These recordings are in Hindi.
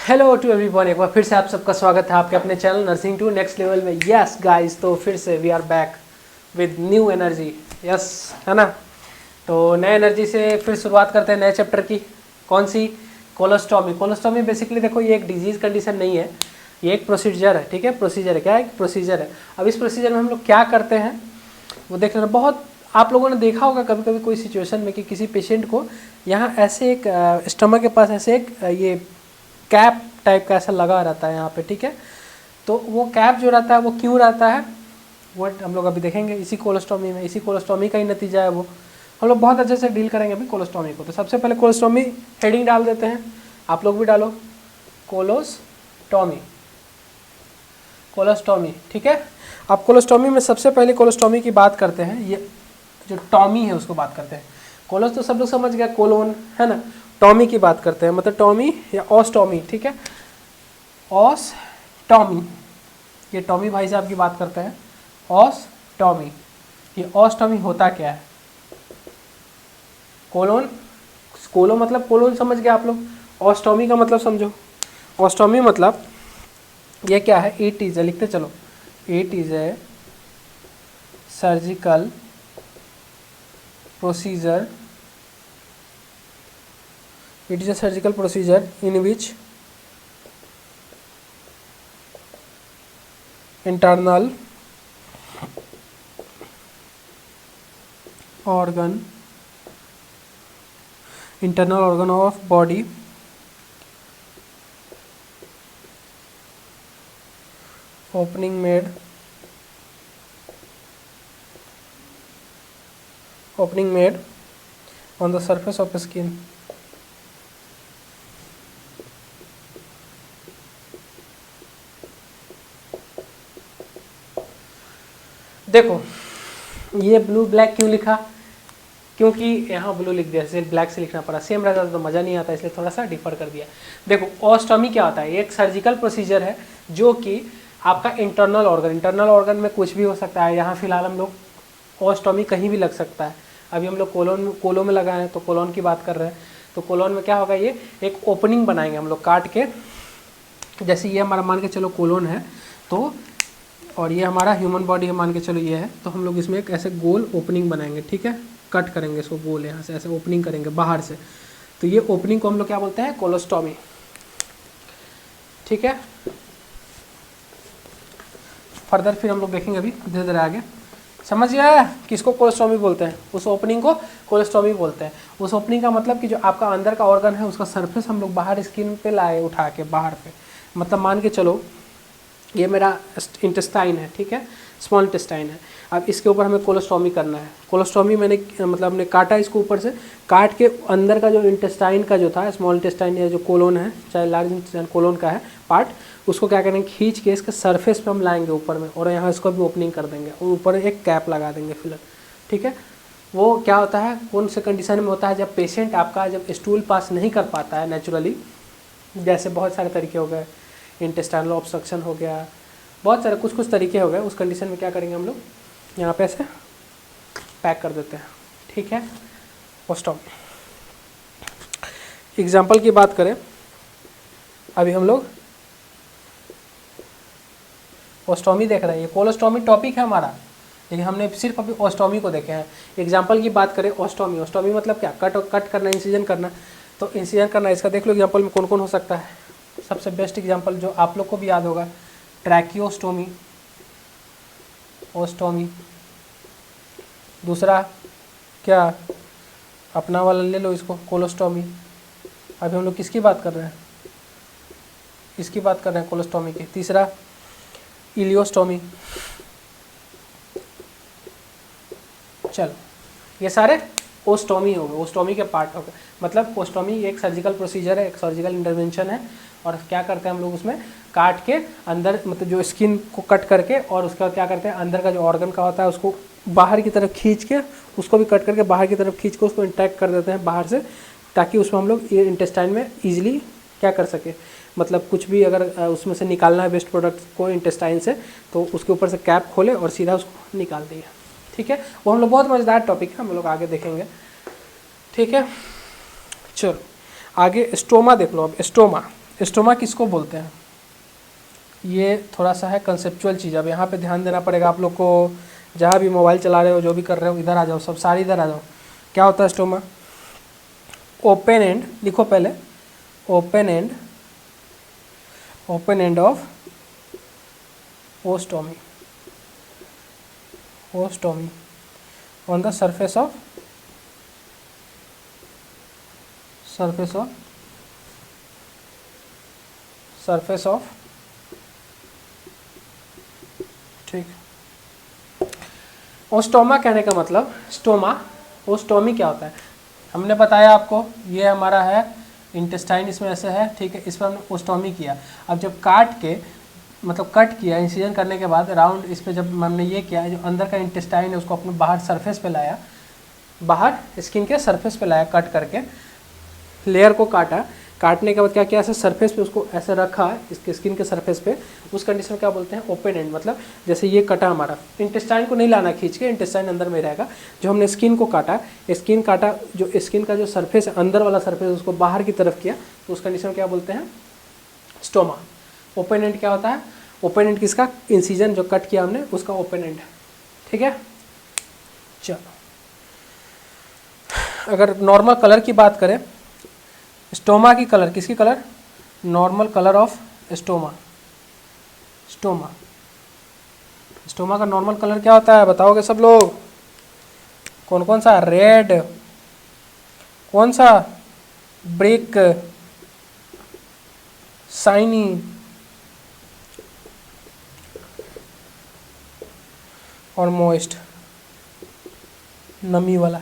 हेलो टू एवरीवन, एक बार फिर से आप सबका स्वागत है आपके अपने channel nursing to next level में। यस गाइस, तो फिर से we are back with new energy. Yes, है ना। तो नए एनर्जी से फिर शुरुआत करते हैं नए चैप्टर की। कौन सी? कोलोस्टॉमी। कोलोस्टॉमी बेसिकली देखो, ये एक डिजीज़ कंडीशन नहीं है, ये एक प्रोसीजर है। ठीक है, प्रोसीजर है। क्या है? प्रोसीजर है। अब इस प्रोसीजर में हम लोग क्या करते हैं वो देख लेना। बहुत आप लोगों ने देखा होगा कभी कभी कोई सिचुएशन में कि किसी पेशेंट को यहाँ ऐसे एक स्टमक के पास ऐसे एक ये कैप टाइप का ऐसा लगा रहता है यहाँ पे। ठीक है, तो वो कैप जो रहता है वो क्यों रहता है वो हम लोग अभी देखेंगे इसी कोलोस्टॉमी में। इसी कोलोस्टॉमी का ही नतीजा है वो। हम लोग बहुत अच्छे से डील करेंगे अभी कोलोस्टॉमी को। तो सबसे पहले कोलोस्टॉमी हेडिंग डाल देते हैं, आप लोग भी डालो कोलोस्टॉमी। कोलोस्टॉमी, ठीक है। अब कोलोस्टॉमी में सबसे पहले कोलोस्टॉमी की बात करते हैं। ये जो टॉमी है उसको बात करते हैं। कोलोस तो सब लोग समझ गया, कोलोन, है ना। टॉमी की बात करते हैं, मतलब टॉमी या ऑस्टॉमी। ठीक है, ऑस्टॉमी, ये टॉमी भाई साहब की बात करते हैं। ऑस्टॉमी, ये ऑस्टॉमी होता क्या है? कोलोन, कोलो मतलब कोलोन समझ गए आप लोग। ऑस्टॉमी का मतलब समझो। ऑस्टॉमी मतलब ये क्या है? इट इज, लिखते चलो, it is a surgical procedure, it is a surgical procedure in which internal organ of body opening made on the surface of skin. देखो ये ब्लू ब्लैक क्यों लिखा? क्योंकि यहाँ ब्लू लिख दिया, जैसे ब्लैक से लिखना पड़ा। सेम रहता तो मज़ा नहीं आता, इसलिए थोड़ा सा डिफर कर दिया। देखो ऑस्टॉमी क्या होता है? एक सर्जिकल प्रोसीजर है जो कि आपका इंटरनल ऑर्गन में कुछ भी हो सकता है। यहाँ फिलहाल हम लोग ऑस्टॉमी कहीं भी लग सकता है। अभी हम लोग कोलोन में लगाए हैं तो कोलोन की बात कर रहे हैं। तो कोलोन में क्या होगा? ये एक ओपनिंग बनाएंगे हम लोग काट के। जैसे ये हमारा मान के चलो कोलोन है, तो और ये हमारा ह्यूमन बॉडी है मान के चलो ये है, तो हम लोग इसमें एक ऐसे गोल ओपनिंग बनाएंगे। ठीक है, कट करेंगे इसको गोल, यहाँ से ऐसे ओपनिंग करेंगे बाहर से। तो ये ओपनिंग को हम लोग क्या बोलते हैं? कोलोस्टॉमी। ठीक है, फर्दर फिर हम लोग देखेंगे अभी धीरे धीरे आगे। समझ गया किसको कोलोस्टॉमी बोलते हैं? उस ओपनिंग को कोलोस्टॉमी बोलते हैं। उस ओपनिंग का मतलब कि जो आपका अंदर का ऑर्गन है उसका सरफेस हम लोग बाहर स्किन पे लाए, उठा के बाहर पे। मतलब मान के चलो ये मेरा इंटेस्टाइन है, ठीक है, स्मॉल इंटेस्टाइन है। अब इसके ऊपर हमें कोलोस्टॉमी करना है। कोलोस्टॉमी मैंने मतलब हमने काटा इसको ऊपर से, काट के अंदर का जो इंटेस्टाइन का जो था, स्मॉल इंटेस्टाइन या जो कोलोन है, चाहे लार्ज इंटेस्टाइन कोलोन का है पार्ट, उसको क्या करेंगे? खींच के इसके सरफेस पे हम लाएंगे ऊपर में, और यहाँ इसको भी ओपनिंग कर देंगे और ऊपर एक कैप लगा देंगे फिलर। ठीक है, वो क्या होता है, कौन से कंडीशन में होता है? जब पेशेंट आपका जब स्टूल पास नहीं कर पाता है नेचुरली, जैसे बहुत सारे तरीके हो गए, इंटेस्टाइनल ऑब्स्ट्रक्शन हो गया, बहुत सारे कुछ तरीके हो गए। उस कंडीशन में क्या करेंगे हम लोग? यहाँ पे ऐसे पैक कर देते हैं। ठीक है, ऑस्टॉमी। एग्जाम्पल की बात करें, अभी हम लोग ऑस्टॉमी देख रहे हैं। ये कोलोस्टॉमी टॉपिक है हमारा, लेकिन हमने सिर्फ अभी ऑस्टॉमी को देखे हैं। एग्जाम्पल की बात करें, ऑस्टॉमी मतलब क्या? कट करना, इंसिजन करना। तो इंसिजन करना, इसका देख लो एग्जाम्पल में कौन कौन हो सकता है। सबसे बेस्ट एग्जाम्पल जो आप लोग को भी याद होगा, ट्रैकियोस्टोमी, ओस्टोमी। दूसरा क्या? अपना वाला ले लो इसको, कोलोस्टॉमी। अभी हम लोग किसकी बात कर रहे हैं? इसकी बात कर रहे हैं, कोलोस्टॉमी की। तीसरा इलियोस्टोमी। चलो, ये सारे ओस्टोमी हो गए, ओस्टोमी के पार्ट हो गए। मतलब ओस्टोमी एक सर्जिकल प्रोसीजर है, एक सर्जिकल इंटरवेंशन है। और क्या करते हैं हम लोग? उसमें काट के अंदर, मतलब जो स्किन को कट करके, और उसके बाद क्या करते हैं? अंदर का जो ऑर्गन का होता है उसको बाहर की तरफ खींच के, उसको भी कट करके बाहर की तरफ खींच के उसको इंटैक्ट कर देते हैं बाहर से, ताकि उसमें हम लोग ये इंटेस्टाइन में ईजिली क्या कर सके, मतलब कुछ भी अगर उसमें से निकालना है वेस्ट प्रोडक्ट को इंटेस्टाइन से, तो उसके ऊपर से कैप खोले और सीधा उसको निकाल दिए। ठीक है, वो हम लोग बहुत मज़ेदार टॉपिक है, हम लोग आगे देखेंगे। ठीक है, चलो आगे स्टोमा देख लो। अब स्टोमा स्टोमा किसको बोलते हैं, ये थोड़ा सा है कंसेप्चुअल चीज़। अब यहाँ पे ध्यान देना पड़ेगा आप लोग को, जहाँ भी मोबाइल चला रहे हो, जो भी कर रहे हो, इधर आ जाओ, सब सारे इधर आ जाओ। क्या होता है स्टोमा? ओपन एंड, लिखो पहले, open end of ostomy on the surface of ठीक। ओस्टोमा कहने का मतलब, ओस्टोमी क्या होता है? हमने बताया आपको, ये हमारा है इंटेस्टाइन, इसमें ऐसे है, ठीक है, इस पर हमने ओस्टोमी किया। अब जब काट के मतलब कट किया, इंसिजन करने के बाद राउंड इस पर जब हमने ये किया, जो अंदर का इंटेस्टाइन है उसको अपने बाहर सरफेस पे लाया, बाहर स्किन के सरफेस पे लाया, कट करके लेयर को काटने के बाद क्या किया, ऐसे सरफेस पे उसको ऐसे रखा इसके स्किन के सरफेस पे, उस कंडीशन में क्या बोलते हैं? Open and. मतलब जैसे ये कटा हमारा, इंटेस्टाइन को नहीं लाना खींच के, इंटेस्टाइन अंदर में रहेगा। जो हमने स्किन को काटा, जो स्किन का जो सरफेस है, अंदर वाला सरफेस, उसको बाहर की तरफ किया, तो उस कंडीशन में क्या बोलते हैं? स्टोमा। ओपन एंड क्या होता है? ओपन एंड किसका? इंसिजन जो कट किया हमने उसका ओपन एंड, ठीक है। चलो, अगर नॉर्मल कलर की बात करें, स्टोमा की कलर, किसकी colour? Normal colour of stoma का नॉर्मल कलर क्या होता है, बताओगे सब लोग? कौन कौन सा? रेड, कौन सा? ब्रिक, शाइनी, और मॉइस्ट, नमी वाला,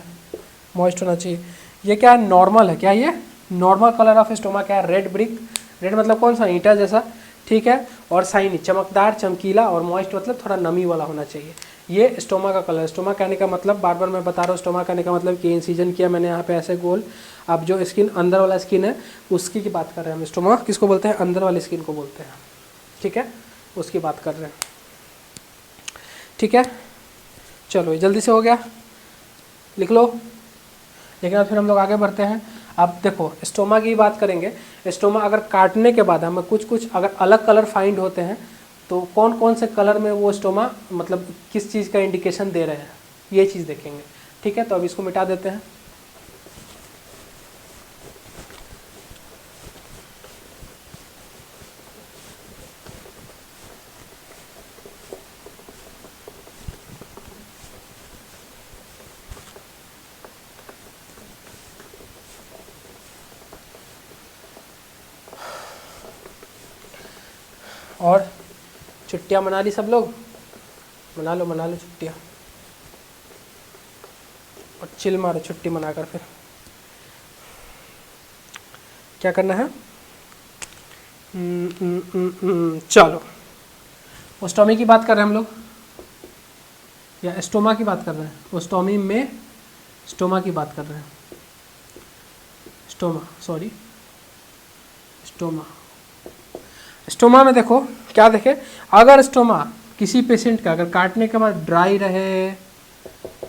मॉइस्ट होना चाहिए। ये क्या है? नॉर्मल है। क्या ये नॉर्मल कलर ऑफ स्टोमा क्या है? रेड ब्रिक, रेड मतलब कौन सा? ईंटा जैसा, ठीक है, और शाइनी, चमकदार, चमकीला, और मॉइस्ट मतलब थोड़ा नमी वाला होना चाहिए। ये स्टोमा का कलर। स्टोमा कहने का मतलब, बार बार मैं बता रहा हूँ, स्टोमा कहने का मतलब कि इंसिजन किया मैंने यहाँ पे ऐसे गोल। अब जो स्किन, अंदर वाला स्किन है, उसकी की बात कर रहे हैं हम। स्टोमा किसको बोलते हैं? अंदर वाली स्किन को बोलते हैं, ठीक है, उसकी बात कर रहे हैं, ठीक है। चलो, ये जल्दी से हो गया, लिख लो। लेकिन अब फिर हम लोग आगे बढ़ते हैं। अब देखो, स्टोमा की बात करेंगे। स्टोमा अगर काटने के बाद हमें कुछ अगर अलग कलर फाइंड होते हैं, तो कौन कौन से कलर में वो स्टोमा मतलब किस चीज़ का इंडिकेशन दे रहे हैं, ये चीज़ देखेंगे, ठीक है। तो अब इसको मिटा देते हैं। और छुट्टियां मना ली सब लोग? मना लो छुट्टियां, और चिल मारो छुट्टी मनाकर। फिर क्या करना है? चलो, ओस्टोमी की बात कर रहे हैं हम लोग, या स्टोमा की बात कर रहे हैं? ओस्टोमी में स्टोमा की बात कर रहे हैं। स्टोमा में देखो, क्या देखे, अगर स्टोमा किसी पेशेंट का अगर काटने के बाद ड्राई रहे,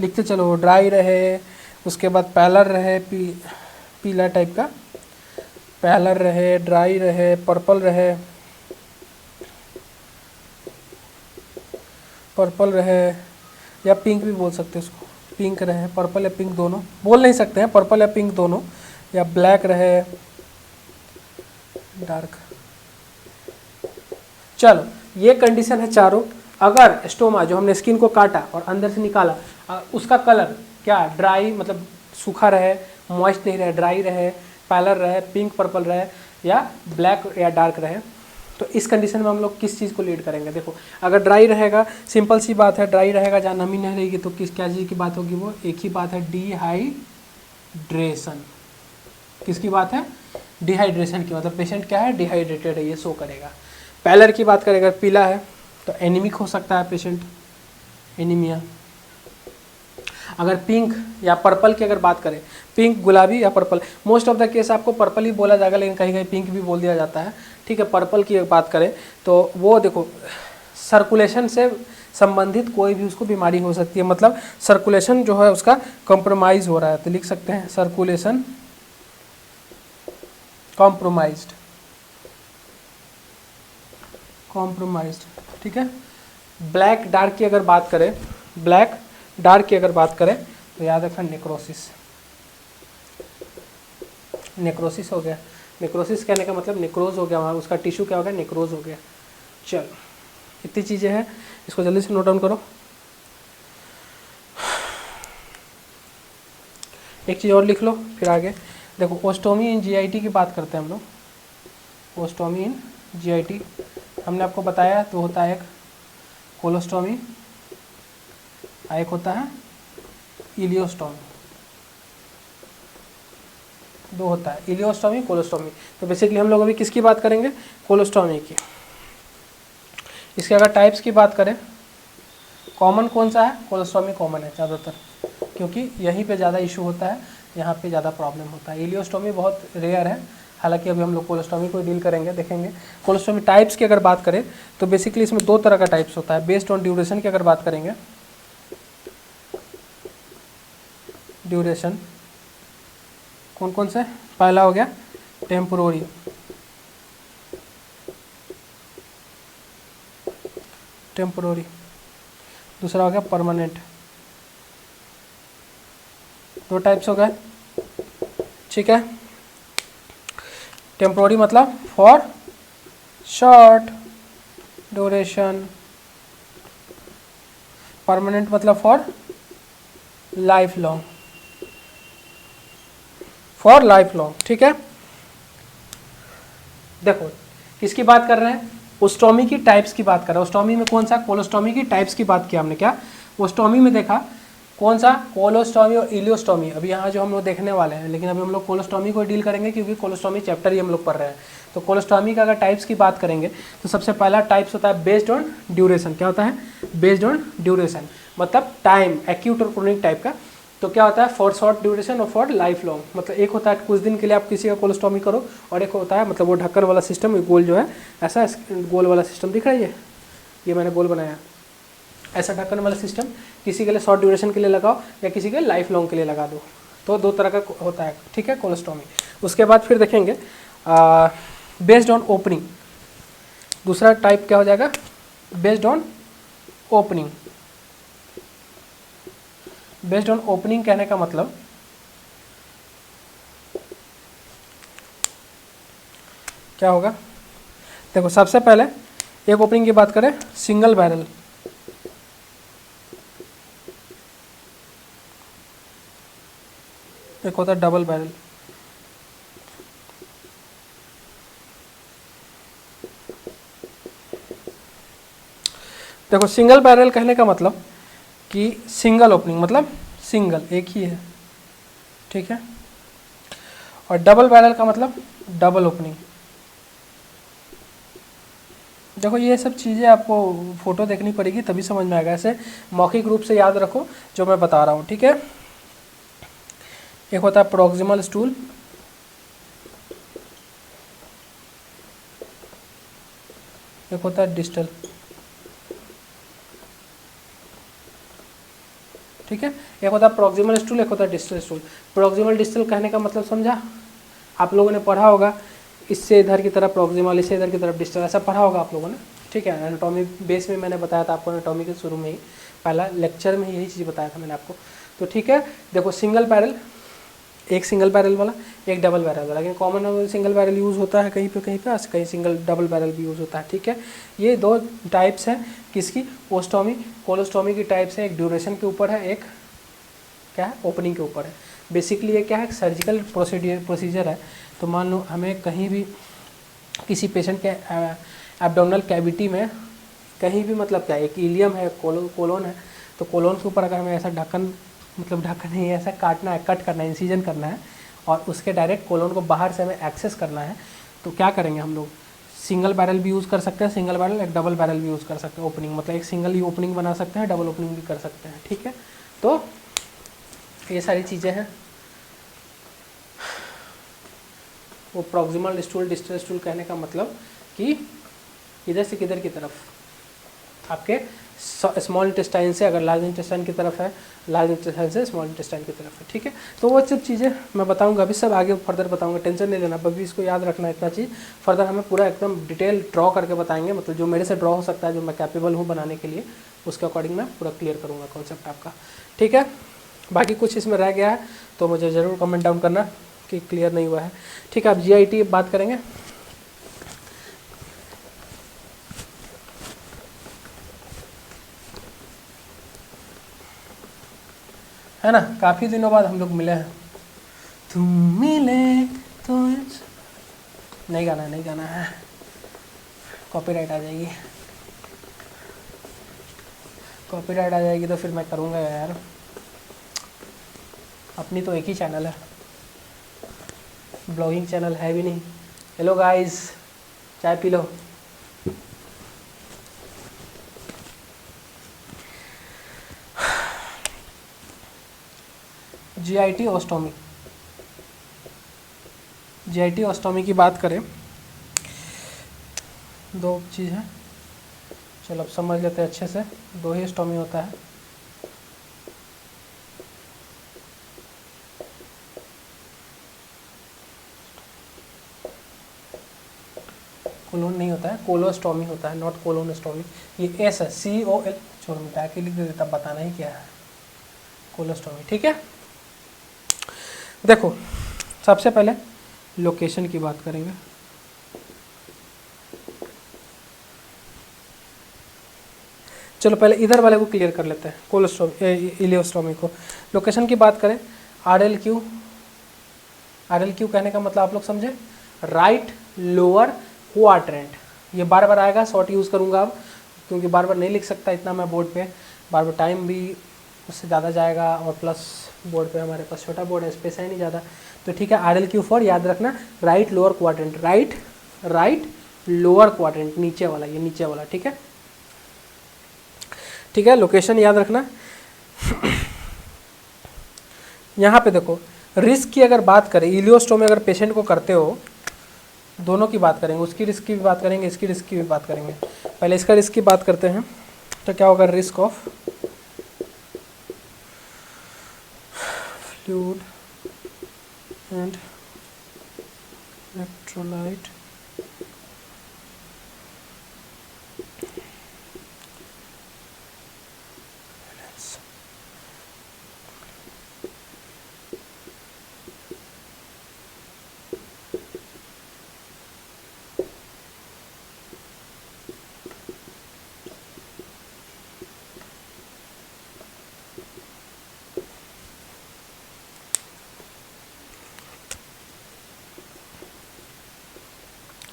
लिखते चलो, ड्राई रहे, उसके बाद पैलर रहे, पीला टाइप का पैलर रहे, ड्राई रहे, पर्पल रहे, या पिंक भी बोल सकते हैं उसको, पिंक रहे, पर्पल या पिंक दोनों बोल नहीं सकते हैं, पर्पल या पिंक दोनों, या ब्लैक रहे, डार्क। चलो, ये कंडीशन है चारों। अगर स्टोमा जो हमने स्किन को काटा और अंदर से निकाला, उसका कलर क्या? ड्राई मतलब सूखा रहे, मॉइस्ट नहीं रहे, ड्राई रहे, पैलर रहे, पिंक पर्पल रहे, या ब्लैक या डार्क रहे, तो इस कंडीशन में हम लोग किस चीज़ को लीड करेंगे? देखो, अगर ड्राई रहेगा, सिंपल सी बात है, ड्राई रहेगा, जहाँ नमी नहीं रहेगी, तो क्या चीज़ की बात होगी? वो एक ही बात है, डिहाइड्रेशन। किसकी बात है? डिहाइड्रेशन की। मतलब पेशेंट क्या है? डिहाइड्रेटेड है, ये शो करेगा। पैलर की बात करें, अगर पीला है तो एनीमिक हो सकता है पेशेंट, एनीमिया। अगर पिंक या पर्पल की अगर बात करें, पिंक, गुलाबी या purple, most of the case आपको पर्पल ही बोला जाएगा, लेकिन कहीं कहीं पिंक भी बोल दिया जाता है, ठीक है। पर्पल की बात करें तो वो देखो, सर्कुलेशन से संबंधित कोई भी उसको बीमारी हो सकती है, मतलब सर्कुलेशन जो है उसका कॉम्प्रोमाइज़ हो रहा है, तो लिख सकते हैं सर्कुलेशन कॉम्प्रोमाइज्ड, कॉम्प्रोमाइज्ड, ठीक है। ब्लैक डार्क की अगर बात करें, ब्लैक डार्क की अगर बात करें तो याद रखना नेक्रोसिस, नेक्रोसिस हो गया। नेक्रोसिस कहने का मतलब नेक्रोज हो गया, वहाँ उसका टिश्यू क्या हो गया, नेक्रोज हो गया। चल इतनी चीज़ें हैं, इसको जल्दी से नोट डाउन करो। एक चीज़ और लिख लो फिर आगे देखो। ओस्टोमी इन जीआईटी की बात करते हैं हम लोग। ओस्टोमी इन जीआईटी हमने आपको बताया तो होता है एक कोलोस्टोमी, एक होता है इलियोस्टोमी, दो होता है इलियोस्टोमी कोलोस्टोमी। तो बेसिकली हम लोग अभी किसकी बात करेंगे, कोलोस्टोमी की। इसके अगर टाइप्स की बात करें, कॉमन कौन सा है, कोलोस्टोमी कॉमन है ज़्यादातर, क्योंकि यहीं पे ज़्यादा इशू होता है, यहाँ पे ज़्यादा प्रॉब्लम होता है। इलियोस्टोमी बहुत रेयर है, हालांकि अभी हम लोग कोलोस्टोमी को डील करेंगे, देखेंगे। कोलोस्टोमी टाइप्स की अगर बात करें तो बेसिकली इसमें दो तरह का टाइप्स होता है। बेस्ड ऑन ड्यूरेशन की अगर बात करेंगे, ड्यूरेशन कौन कौन से, पहला हो गया टेम्पोररी, टेम्पोररी, दूसरा हो गया परमानेंट। दो टाइप्स हो गए, ठीक है। टेम्पोररी मतलब फॉर शॉर्ट ड्यूरेशन, परमानेंट मतलब for life long, for life long, ठीक है। देखो किसकी बात कर रहे हैं, ओस्टोमी की टाइप्स की बात कर रहे हैं। ओस्टोमी में कौन सा, कोलोस्टोमी की टाइप्स की बात किया हमने। क्या ओस्टोमी में देखा कौन सा, कोलोस्टोमी और इलियोस्टोमी। अभी यहाँ जो हम लोग देखने वाले हैं, लेकिन अभी हम लोग कोलोस्टोमी को डील करेंगे क्योंकि कोलोस्टोमी चैप्टर ही हम लोग पढ़ रहे हैं। तो कोलोस्टोमी का अगर टाइप्स की बात करेंगे तो सबसे पहला टाइप्स होता है बेस्ड ऑन ड्यूरेशन। क्या होता है, बेस्ड ऑन ड्यूरेशन मतलब टाइम, एक्यूट और क्रोनिक टाइप का। तो क्या होता है, फॉर शॉर्ट ड्यूरेशन और फॉर लाइफ लॉन्ग। मतलब एक होता है कुछ दिन के लिए आप किसी का कोलोस्टोमी करो, और एक होता है मतलब वो ढक्कन वाला सिस्टम, गोल जो है ऐसा गोल वाला सिस्टम दिख रहा है, ये मैंने गोल बनाया, ऐसा ढक्कन वाला सिस्टम किसी के लिए शॉर्ट ड्यूरेशन के लिए लगाओ या किसी के लाइफ लॉन्ग के लिए लगा दो। तो दो तरह का होता है, ठीक है, कोलोस्टोमी। उसके बाद फिर देखेंगे बेस्ड ऑन ओपनिंग, दूसरा टाइप क्या हो जाएगा, based on opening. Based on opening कहने का मतलब क्या होगा, देखो सबसे पहले एक ओपनिंग की बात करें, सिंगल बैरल, एक होता है डबल बैरल। देखो सिंगल बैरल कहने का मतलब कि सिंगल ओपनिंग मतलब सिंगल एक ही है, ठीक है। और डबल बैरल का मतलब डबल ओपनिंग। देखो ये सब चीज़ें आपको फोटो देखनी पड़ेगी तभी समझ में आएगा, ऐसे मौखिक रूप से याद रखो जो मैं बता रहा हूँ, ठीक है। एक होता है प्रॉक्सिमल स्टूल, एक होता है डिस्टल, ठीक है। एक होता है प्रॉक्सिमल स्टूल, एक होता है डिस्टल स्टूल। प्रॉक्सिमल डिस्टल कहने का मतलब समझा, आप लोगों ने पढ़ा होगा, इससे इधर की तरफ प्रॉक्सिमल, इससे इधर की तरफ डिस्टल, ऐसा पढ़ा होगा आप लोगों ने, ठीक है। एनाटॉमी बेस में मैंने बताया था आपको, एनाटॉमी के शुरू में ही पहला लेक्चर में यही चीज़ बताया था मैंने आपको। तो ठीक है, देखो सिंगल बैरल, एक सिंगल बैरल वाला, एक डबल बैरल वाला। लेकिन कॉमन सिंगल बैरल यूज़ होता है कहीं पे कहीं सिंगल डबल बैरल भी यूज़ होता है, ठीक है। ये दो टाइप्स हैं किसकी, ओस्टोमी कोलोस्टोमी की टाइप्स है। एक ड्यूरेशन के ऊपर है, एक क्या है, ओपनिंग के ऊपर है। बेसिकली ये क्या है, सर्जिकल प्रोसीजर है। तो मान लो हमें कहीं भी किसी पेशेंट के एब्डोमिनल कैविटी में कहीं भी मतलब क्या है, एक इलियम है, कोलोन है, तो कोलोन के ऊपर अगर हमें ऐसा ढक्कन, मतलब ढक्कन नहीं, ऐसा काटना है, कट करना है, इंसिजन करना है, और उसके डायरेक्ट कोलोन को बाहर से हमें एक्सेस करना है, तो क्या करेंगे हम लोग, सिंगल बैरल भी यूज़ कर सकते हैं, सिंगल बैरल, एक डबल बैरल भी यूज़ कर सकते हैं। ओपनिंग मतलब एक सिंगल ही ओपनिंग बना सकते हैं, डबल ओपनिंग भी कर सकते हैं, ठीक है। तो ये सारी चीज़ें हैं। वो प्रॉक्सिमल स्टूल, डिस्टल स्टूल कहने का मतलब कि इधर से किधर की तरफ, आपके स्मॉल इंटेस्टाइन से, अगर लार्ज इंटेस्टाइन की तरफ है, लार्ज इंटेस्टाइन से स्मॉल इंटेस्टाइन की तरफ है, ठीक है। तो वो सब चीज़ें मैं बताऊंगा, अभी सब आगे फर्दर बताऊंगा, टेंशन नहीं लेना, अभी इसको याद रखना इतना चीज़। फर्दर हमें पूरा एकदम डिटेल ड्रॉ करके बताएंगे, मतलब जो मेरे से ड्रॉ हो सकता है, जो मैं कैपेबल हूँ बनाने के लिए, उसके अकॉर्डिंग मैं पूरा क्लियर करूँगा कॉन्सेप्ट आपका, ठीक है। बाकी कुछ इसमें रह गया है तो मुझे ज़रूर कमेंट डाउन करना कि क्लियर नहीं हुआ है, ठीक है। आप GIT बात करेंगे, है ना, काफ़ी दिनों बाद हम लोग मिले हैं। तुम मिले तो नहीं गाना, नहीं गाना है, कॉपीराइट आ जाएगी, कॉपीराइट आ जाएगी तो फिर मैं करूँगा यार, अपनी तो एक ही चैनल है, ब्लॉगिंग चैनल है भी नहीं। हेलो गाइस, चाय P low. GIT ostomy, GIT ostomy की बात करें, दो चीज़ है, चलो अब समझ लेते हैं अच्छे से। दो ही ऑस्टोमी होता है, कोलोन नहीं होता है, कोलोस्टोमी होता है, नॉट कोलोनोस्टोमी। ये एस है, COL, छोड़ मिटा के लिख देता, बताना ही क्या है, कोलोस्टोमी, ठीक है। देखो सबसे पहले लोकेशन की बात करेंगे। चलो पहले इधर वाले को क्लियर कर लेते हैं, कोलोस्टोमी इलियोस्टोमी को। लोकेशन की बात करें, RLQ, RLQ कहने का मतलब आप लोग समझे, राइट लोअर क्वाड्रेंट। ये बार बार आएगा, शॉर्ट यूज़ करूँगा अब, क्योंकि बार बार नहीं लिख सकता इतना मैं बोर्ड पे, बार बार टाइम भी उससे ज़्यादा जाएगा, और प्लस बोर्ड पे हमारे पास छोटा बोर्ड है, स्पेस है नहीं ज़्यादा, तो ठीक है। RLQ फॉर याद रखना, right lower quadrant, right lower quadrant, नीचे वाला, ये नीचे वाला, ठीक है, ठीक है। लोकेशन याद रखना। यहाँ पे देखो रिस्क की अगर बात करें, इलियोस्टोमी अगर पेशेंट को करते हो, दोनों की बात करेंगे, उसकी रिस्क की भी बात करेंगे, इसकी रिस्क की भी बात करेंगे। पहले इसका रिस्क की बात करते हैं, तो क्या होगा, risk of fluid and electrolyte balance.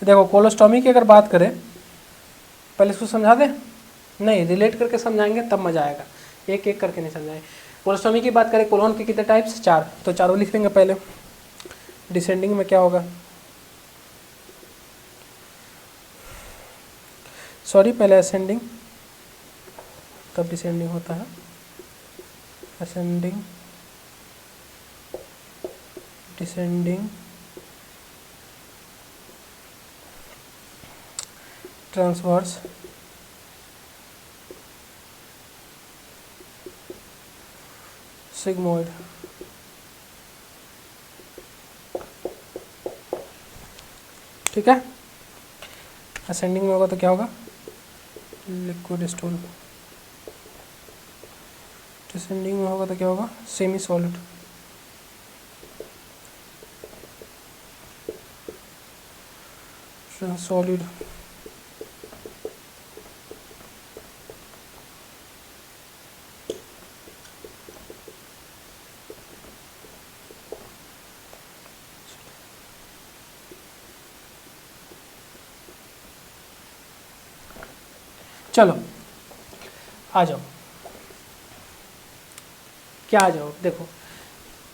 देखो कोलोस्टोमी की अगर बात करें, पहले इसको समझा दें, नहीं रिलेट करके समझाएंगे तब मजा आएगा, एक एक करके नहीं समझाएंगे। कोलोस्टोमी की बात करें, कोलोन के कितने टाइप्स, 4, तो चारों लिख लेंगे। पहले डिसेंडिंग में क्या होगा, सॉरी पहले असेंडिंग तब डिसेंडिंग होता है, असेंडिंग, डिसेंडिंग, ट्रांसवर्स, सिग्मोइड, ठीक है। असेंडिंग में होगा तो क्या होगा, लिक्विड स्टूल, डिसेंडिंग में होगा तो क्या होगा, सेमी सॉलिड, सॉलिड, चलो आ जाओ, क्या आ जाओ, देखो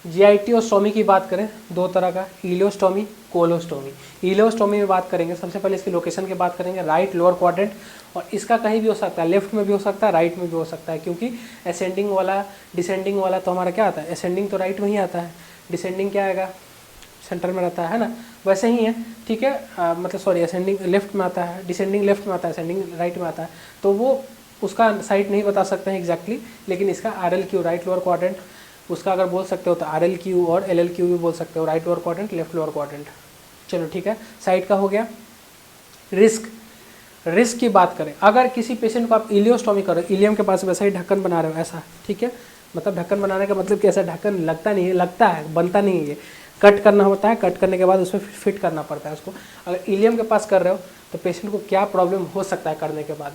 GIT और स्टोमी की बात करें, दो तरह का, इलियोस्टोमी, कोलोस्टोमी। इलियोस्टोमी में बात करेंगे, सबसे पहले इसकी लोकेशन की बात करेंगे, राइट लोअर क्वाड्रेंट, और इसका कहीं भी हो सकता है, लेफ्ट में भी हो सकता है, राइट में भी हो सकता है, क्योंकि असेंडिंग वाला डिसेंडिंग वाला तो हमारा क्या आता है, असेंडिंग तो राइट में ही आता है, डिसेंडिंग क्या आएगा, सेंटर में रहता है ना, वैसे ही है, ठीक है। मतलब सॉरी, असेंडिंग लेफ्ट में आता है, डिसेंडिंग लेफ्ट में आता है, असेंडिंग राइट में आता है, तो वो उसका साइट नहीं बता सकते हैं एग्जैक्टली, लेकिन इसका RLQ राइट लोअर क्वाड्रेंट उसका अगर बोल सकते हो तो RLQ और LLQ भी बोल सकते हो, right lower quadrant left lower quadrant. चलो ठीक है, साइट का हो गया। रिस्क की बात करें, अगर किसी पेशेंट को आप इलियोस्टॉमी करो, इलियम के पास वैसा ही ढक्कन बना रहे हो ऐसा, ठीक है, मतलब ढक्कन बनाने का मतलब कैसा ढक्कन लगता नहीं है, लगता है बनता नहीं है, ये कट करना होता है, कट करने के बाद उसमें फिट करना पड़ता है उसको। अगर इलियम के पास कर रहे हो तो पेशेंट को क्या प्रॉब्लम हो सकता है करने के बाद,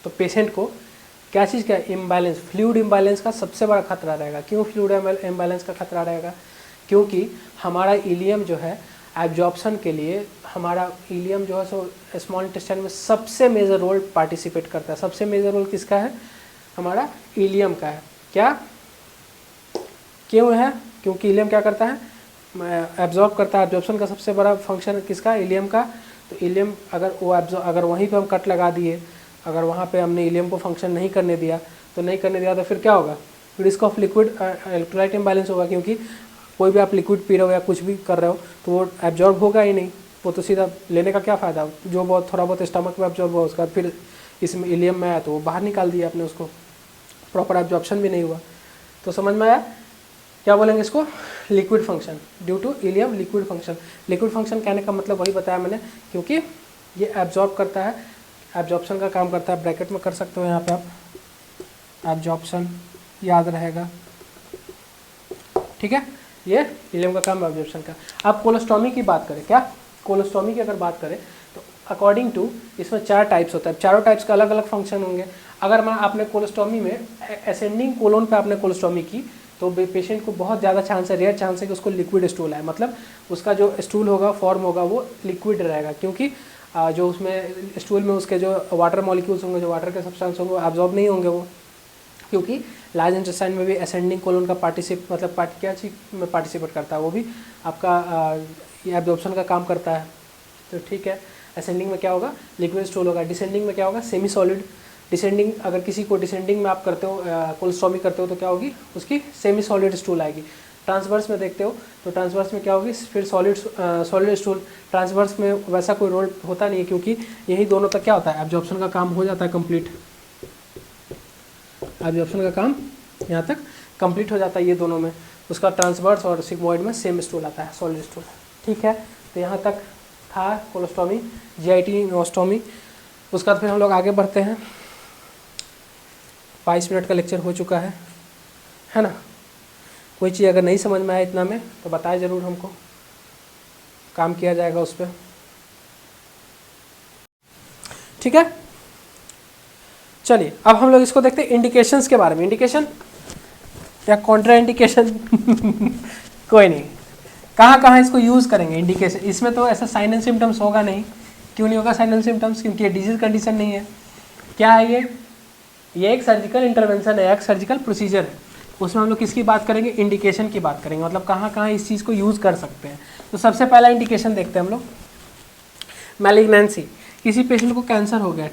तो पेशेंट को क्या चीज़ का इम्बैलेंस, फ्लूइड इम्बैलेंस का सबसे बड़ा खतरा रहेगा। क्यों फ्लूइड इम्बैलेंस का खतरा रहेगा? क्योंकि हमारा इलियम जो है एब्जॉर्प्शन के लिए, हमारा इलियम जो है सो स्मॉल इंटेस्टाइन में सबसे मेजर रोल पार्टिसिपेट करता है। सबसे मेजर रोल किसका है? हमारा इलियम का है। क्या क्यों है? क्योंकि इलियम क्या करता है? एब्जॉर्ब करता है। एब्जॉर्प्शन का सबसे बड़ा फंक्शन किसका? इलियम का। तो इलियम अगर वहीं पे हम कट लगा दिए, अगर वहाँ पे हमने इलियम को फंक्शन नहीं करने दिया तो फिर क्या होगा? Risk of liquid electrolyte imbalance होगा, क्योंकि कोई भी आप लिक्विड पी रहे हो या कुछ भी कर रहे हो तो वो एब्जॉर्ब होगा ही नहीं, वो तो सीधा लेने का क्या फ़ायदा? जो बहुत थोड़ा बहुत स्टमक में एब्जॉर्ब हुआ उसके बाद फिर इसमें इलियम में आया तो वो बाहर निकाल दिया आपने, उसको प्रॉपर एब्जॉर्प्शन भी नहीं हुआ। तो समझ में आया? क्या बोलेंगे इसको? Liquid function, due to ileum liquid function. Liquid function कहने का मतलब वही बताया मैंने, क्योंकि ये एब्जॉर्ब करता है, एब्जॉर्प्शन का काम करता है। ब्रैकेट में कर सकते हो यहाँ पे आप, एब्जॉर्प्शन याद रहेगा, ठीक है। ये इलियम का काम है एब्जॉर्प्शन का। अब कोलोस्टॉमी की बात करें, क्या कोलोस्टॉमी की अगर बात करें तो अकॉर्डिंग टू इसमें 4 टाइप्स होता है, चारों टाइप्स का अलग अलग फंक्शन होंगे। अगर आपने कोलोस्टॉमी में असेंडिंग कोलोन पे आपने कोलोस्टॉमी की तो पेशेंट को बहुत ज़्यादा चांस है, रेयर चांस है कि उसको लिक्विड स्टूल आए, मतलब उसका जो स्टूल होगा, फॉर्म होगा, वो लिक्विड रहेगा, क्योंकि जो उसमें स्टूल में उसके जो वाटर मॉलिक्यूल्स होंगे, जो वाटर के सब्सटेंस होंगे, वो एब्जॉर्ब नहीं होंगे वो, क्योंकि लार्ज इंटेस्टाइन में भी असेंडिंग कोलोन का क्या चीज़ में पार्टिसिपेट करता है, वो भी आपका एब्जॉर्प्शन का काम करता है। तो ठीक है, असेंडिंग में क्या होगा? लिक्विड स्टूल होगा। डिसेंडिंग में क्या होगा? Semi solid. डिसेंडिंग, अगर किसी को डिसेंडिंग में आप करते हो, कोलोस्टॉमी करते हो तो क्या होगी? उसकी सेमी सॉलिड स्टूल आएगी। ट्रांसवर्स में देखते हो तो ट्रांसवर्स में क्या होगी? फिर सॉलिड स्टूल। ट्रांसवर्स में वैसा कोई रोल होता नहीं है, क्योंकि यही दोनों तक क्या होता है? एब्जॉर्प्शन का काम हो जाता है कंप्लीट। एब्जॉर्प्शन का काम यहाँ तक कंप्लीट हो जाता है ये दोनों में। उसका ट्रांसवर्स और सिग्मोइड में सेम स्टूल आता है, सॉलिड स्टूल, ठीक है। तो यहाँ तक था कोलोस्टॉमी, GIT नोस्टॉमी। उसके बाद फिर हम लोग आगे बढ़ते हैं। 22 मिनट का लेक्चर हो चुका है ना। कोई चीज़ अगर नहीं समझ में आए इतना में तो बताए ज़रूर, हमको काम किया जाएगा उस पर, ठीक है। चलिए अब हम लोग इसको देखते हैं इंडिकेशंस के बारे में। इंडिकेशन या कॉन्ट्रा इंडिकेशन कोई नहीं, कहाँ कहाँ इसको यूज़ करेंगे इंडिकेशन। इसमें तो ऐसा साइन एंड सिम्टम्स होगा नहीं। क्यों नहीं होगा साइन एंड सिम्टम्स? क्योंकि ये डिजीज कंडीशन नहीं है। क्या है ये एक सर्जिकल इंटरवेंशन है, एक सर्जिकल प्रोसीजर है। उसमें हम लोग किसकी बात करेंगे? इंडिकेशन की बात करेंगे, मतलब कहाँ कहाँ इस चीज़ को यूज़ कर सकते हैं। तो सबसे पहला इंडिकेशन देखते हैं हम लोग, मैलिग्नेंसी। किसी पेशेंट को कैंसर हो गया,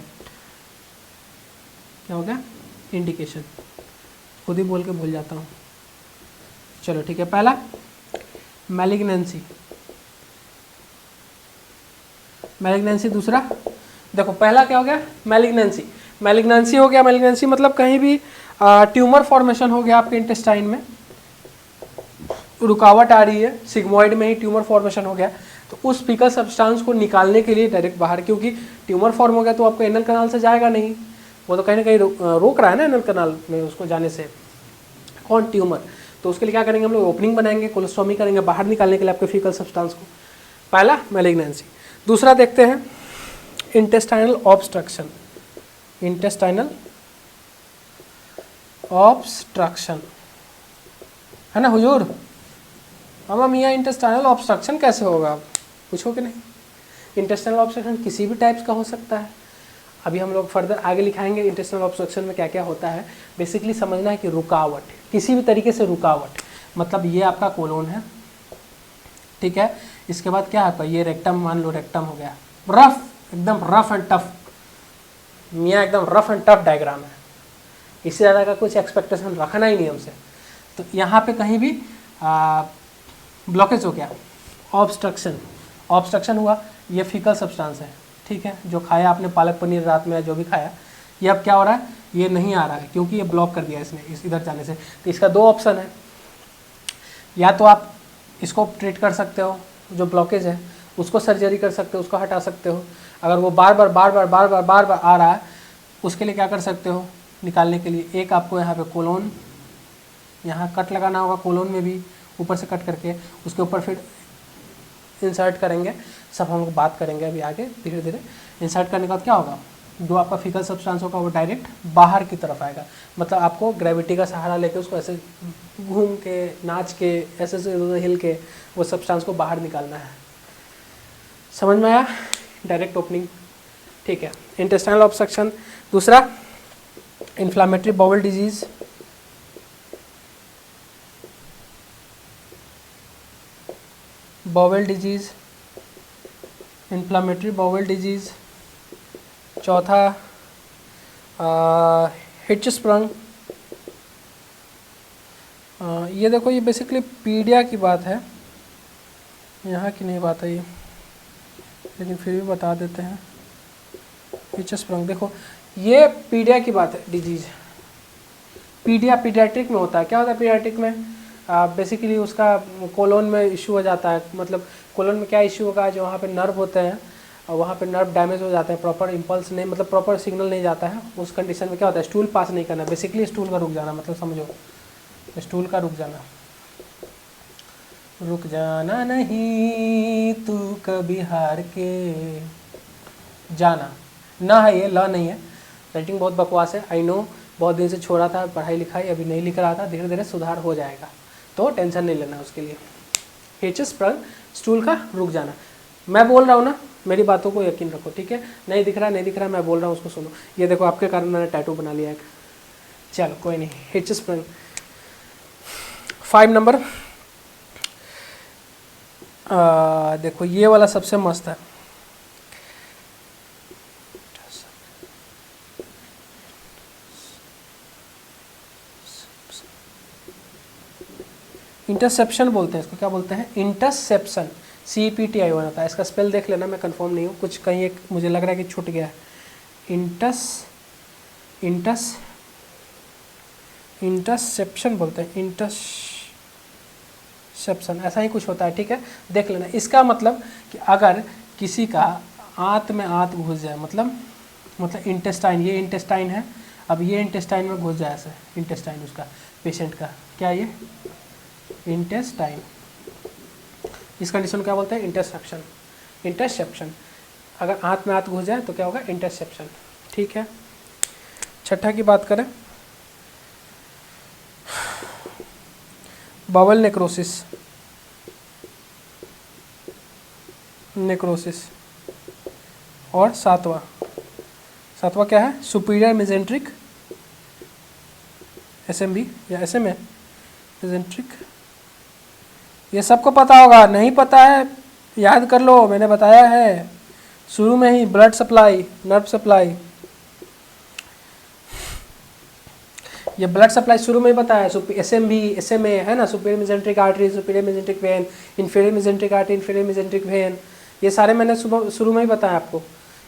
क्या हो गया? इंडिकेशन खुद ही बोल के भूल जाता हूँ। चलो ठीक है, पहला मैलिग्नेंसी। मैलिग्नेंसी दूसरा, देखो पहला क्या हो गया? मैलिग्नेंसी। मैलिग्नेंसी हो गया, मैलिग्नेंसी मतलब कहीं भी ट्यूमर फॉर्मेशन हो गया आपके इंटेस्टाइन में, रुकावट आ रही है, सिग्मोइड में ही ट्यूमर फॉर्मेशन हो गया, तो उस फीकल सब्सटेंस को निकालने के लिए डायरेक्ट बाहर, क्योंकि ट्यूमर फॉर्म हो गया तो आपको एनल कनाल से जाएगा नहीं, वो तो कहीं ना कहीं रोक रहा है ना एनल कनाल में उसको जाने से। कौन? ट्यूमर। तो उसके लिए क्या करेंगे हम लोग? ओपनिंग बनाएंगे, कोलोस्टॉमी करेंगे बाहर निकालने के लिए आपके फीकल सब्सटेंस को। पहला मैलिग्नेंसी। दूसरा देखते हैं इंटेस्टाइनल ऑब्स्ट्रक्शन। इंटेस्टाइनल ऑब्स्ट्रक्शन है ना हुजूर? मामा मियाँ इंटेस्टाइनल ऑब्स्ट्रक्शन कैसे होगा? पूछो कि नहीं। इंटेस्टाइनल ऑब्स्ट्रक्शन किसी भी टाइप्स का हो सकता है। अभी हम लोग फर्दर आगे लिखाएंगे इंटेस्टाइनल ऑब्स्ट्रक्शन में क्या क्या होता है। बेसिकली समझना है कि रुकावट, किसी भी तरीके से रुकावट, मतलब ये आपका कोलोन है, ठीक है। इसके बाद क्या आपका ये रेक्टम, मान लो रेक्टम हो गया, रफ, एकदम रफ एंड टफ मियाँ, एकदम रफ एंड टफ डायग्राम है। इससे ज़्यादा का कुछ एक्सपेक्टेशन रखना ही नहीं हमसे। तो यहाँ पे कहीं भी ब्लॉकेज हो गया, ऑब्स्ट्रक्शन, ऑब्स्ट्रक्शन हुआ, ये फीकल सब्सटेंस है, ठीक है, जो खाया आपने पालक पनीर रात में, जो भी खाया, ये अब क्या हो रहा है, ये नहीं आ रहा है क्योंकि ये ब्लॉक कर दिया इसने इस इधर जाने से। तो इसका दो ऑप्शन है, या तो आप इसको ट्रीट कर सकते हो, जो ब्लॉकेज है उसको सर्जरी कर सकते हो, उसको हटा सकते हो। अगर वो बार बार आ रहा है, उसके लिए क्या कर सकते हो निकालने के लिए, एक आपको यहाँ पे कोलोन, यहाँ कट लगाना होगा कोलोन में भी, ऊपर से कट करके उसके ऊपर फिर इंसर्ट करेंगे। सब हम लोग बात करेंगे अभी आगे धीरे धीरे। इंसर्ट करने के बाद क्या होगा, जो आपका फिकल सब्सटेंस होगा वो डायरेक्ट बाहर की तरफ आएगा। मतलब आपको ग्रेविटी का सहारा लेके उसको ऐसे घूम के, नाच के, ऐसे हिल के वो सब्सटेंस को बाहर निकालना है। समझ में आया, डायरेक्ट ओपनिंग, ठीक है। Intestinal obstruction. दूसरा inflammatory bowel disease, bowel disease, inflammatory bowel disease. चौथा हिच स्प्रंग। ये देखो, ये बेसिकली पीडिया की बात है, यहाँ की नहीं बात है ये, लेकिन फिर भी बता देते हैं। हिच स्प्रंग देखो, ये पीडिया की बात है डिजीज। पीडिया पीडियाट्रिक में होता है। क्या होता है पीडियाट्रिक में, बेसिकली उसका कोलोन में इशू हो जाता है। मतलब कोलोन में क्या इशू होगा, जो वहाँ पे नर्व होते हैं और वहाँ पे नर्व डैमेज हो जाते हैं, प्रॉपर इम्पल्स नहीं, मतलब प्रॉपर सिग्नल नहीं जाता है। उस कंडीशन में क्या होता है, स्टूल पास नहीं करना, बेसिकली स्टूल का रुक जाना, मतलब समझो स्टूल का रुक जाना। रुक जाना नहीं तू कभी हार के जाना, ना है ये, ल नहीं है। राइटिंग बहुत बकवास है, आई नो, बहुत दिन से छोड़ा था पढ़ाई लिखाई, अभी नहीं लिख रहा था, धीरे धीरे सुधार हो जाएगा, तो टेंशन नहीं लेना उसके लिए। हिच स्प्रंग, स्टूल का रुक जाना। मैं बोल रहा हूँ ना, मेरी बातों को यकीन रखो, ठीक है। नहीं दिख रहा, मैं बोल रहा हूँ उसको सुनो। ये देखो, आपके कारण मैंने टैटू बना लिया एक, चलो कोई नहीं। Hitch sprung. 5 नंबर, देखो ये वाला सबसे मस्त है। इंटरसेप्शन बोलते हैं इसको, क्या बोलते हैं, इंटरसेप्शन। CPTI होता है, इसका स्पेल देख लेना, मैं कंफर्म नहीं हूँ, कुछ कहीं एक मुझे लग रहा है कि छूट गया है। इंटरसेप्शन बोलते हैं, इंटरसेप्शन, ऐसा ही कुछ होता है, ठीक है, देख लेना। इसका मतलब कि अगर किसी का आंत में आंत घुस जाए, मतलब इंटेस्टाइन, ये इंटेस्टाइन है, अब ये इंटेस्टाइन में घुस जाए ऐसे, इंटेस्टाइन उसका पेशेंट का, क्या ये इंटेस्टाइन, इस कंडीशन को क्या बोलते हैं, इंटरसेप्शन। इंटरसेप्शन, अगर आंत में आंत घुस जाए तो क्या होगा, इंटरसेप्शन, ठीक है। छठा की बात करें, बावल नेक्रोसिस। और सातवां क्या है, सुपीरियर मेजेंट्रिक SMB या SMA मेजेंट्रिक। ये सबको पता होगा, नहीं पता है याद कर लो, मैंने बताया है शुरू में ही। ब्लड सप्लाई, नर्व सप्लाई, ये ब्लड सप्लाई शुरू में ही बताया। SMB SMA है ना, superior mesenteric artery, superior mesenteric when, inferior mesenteric artery, inferior mesenteric when, ये सारे मैंने शुरू में ही बताया आपको।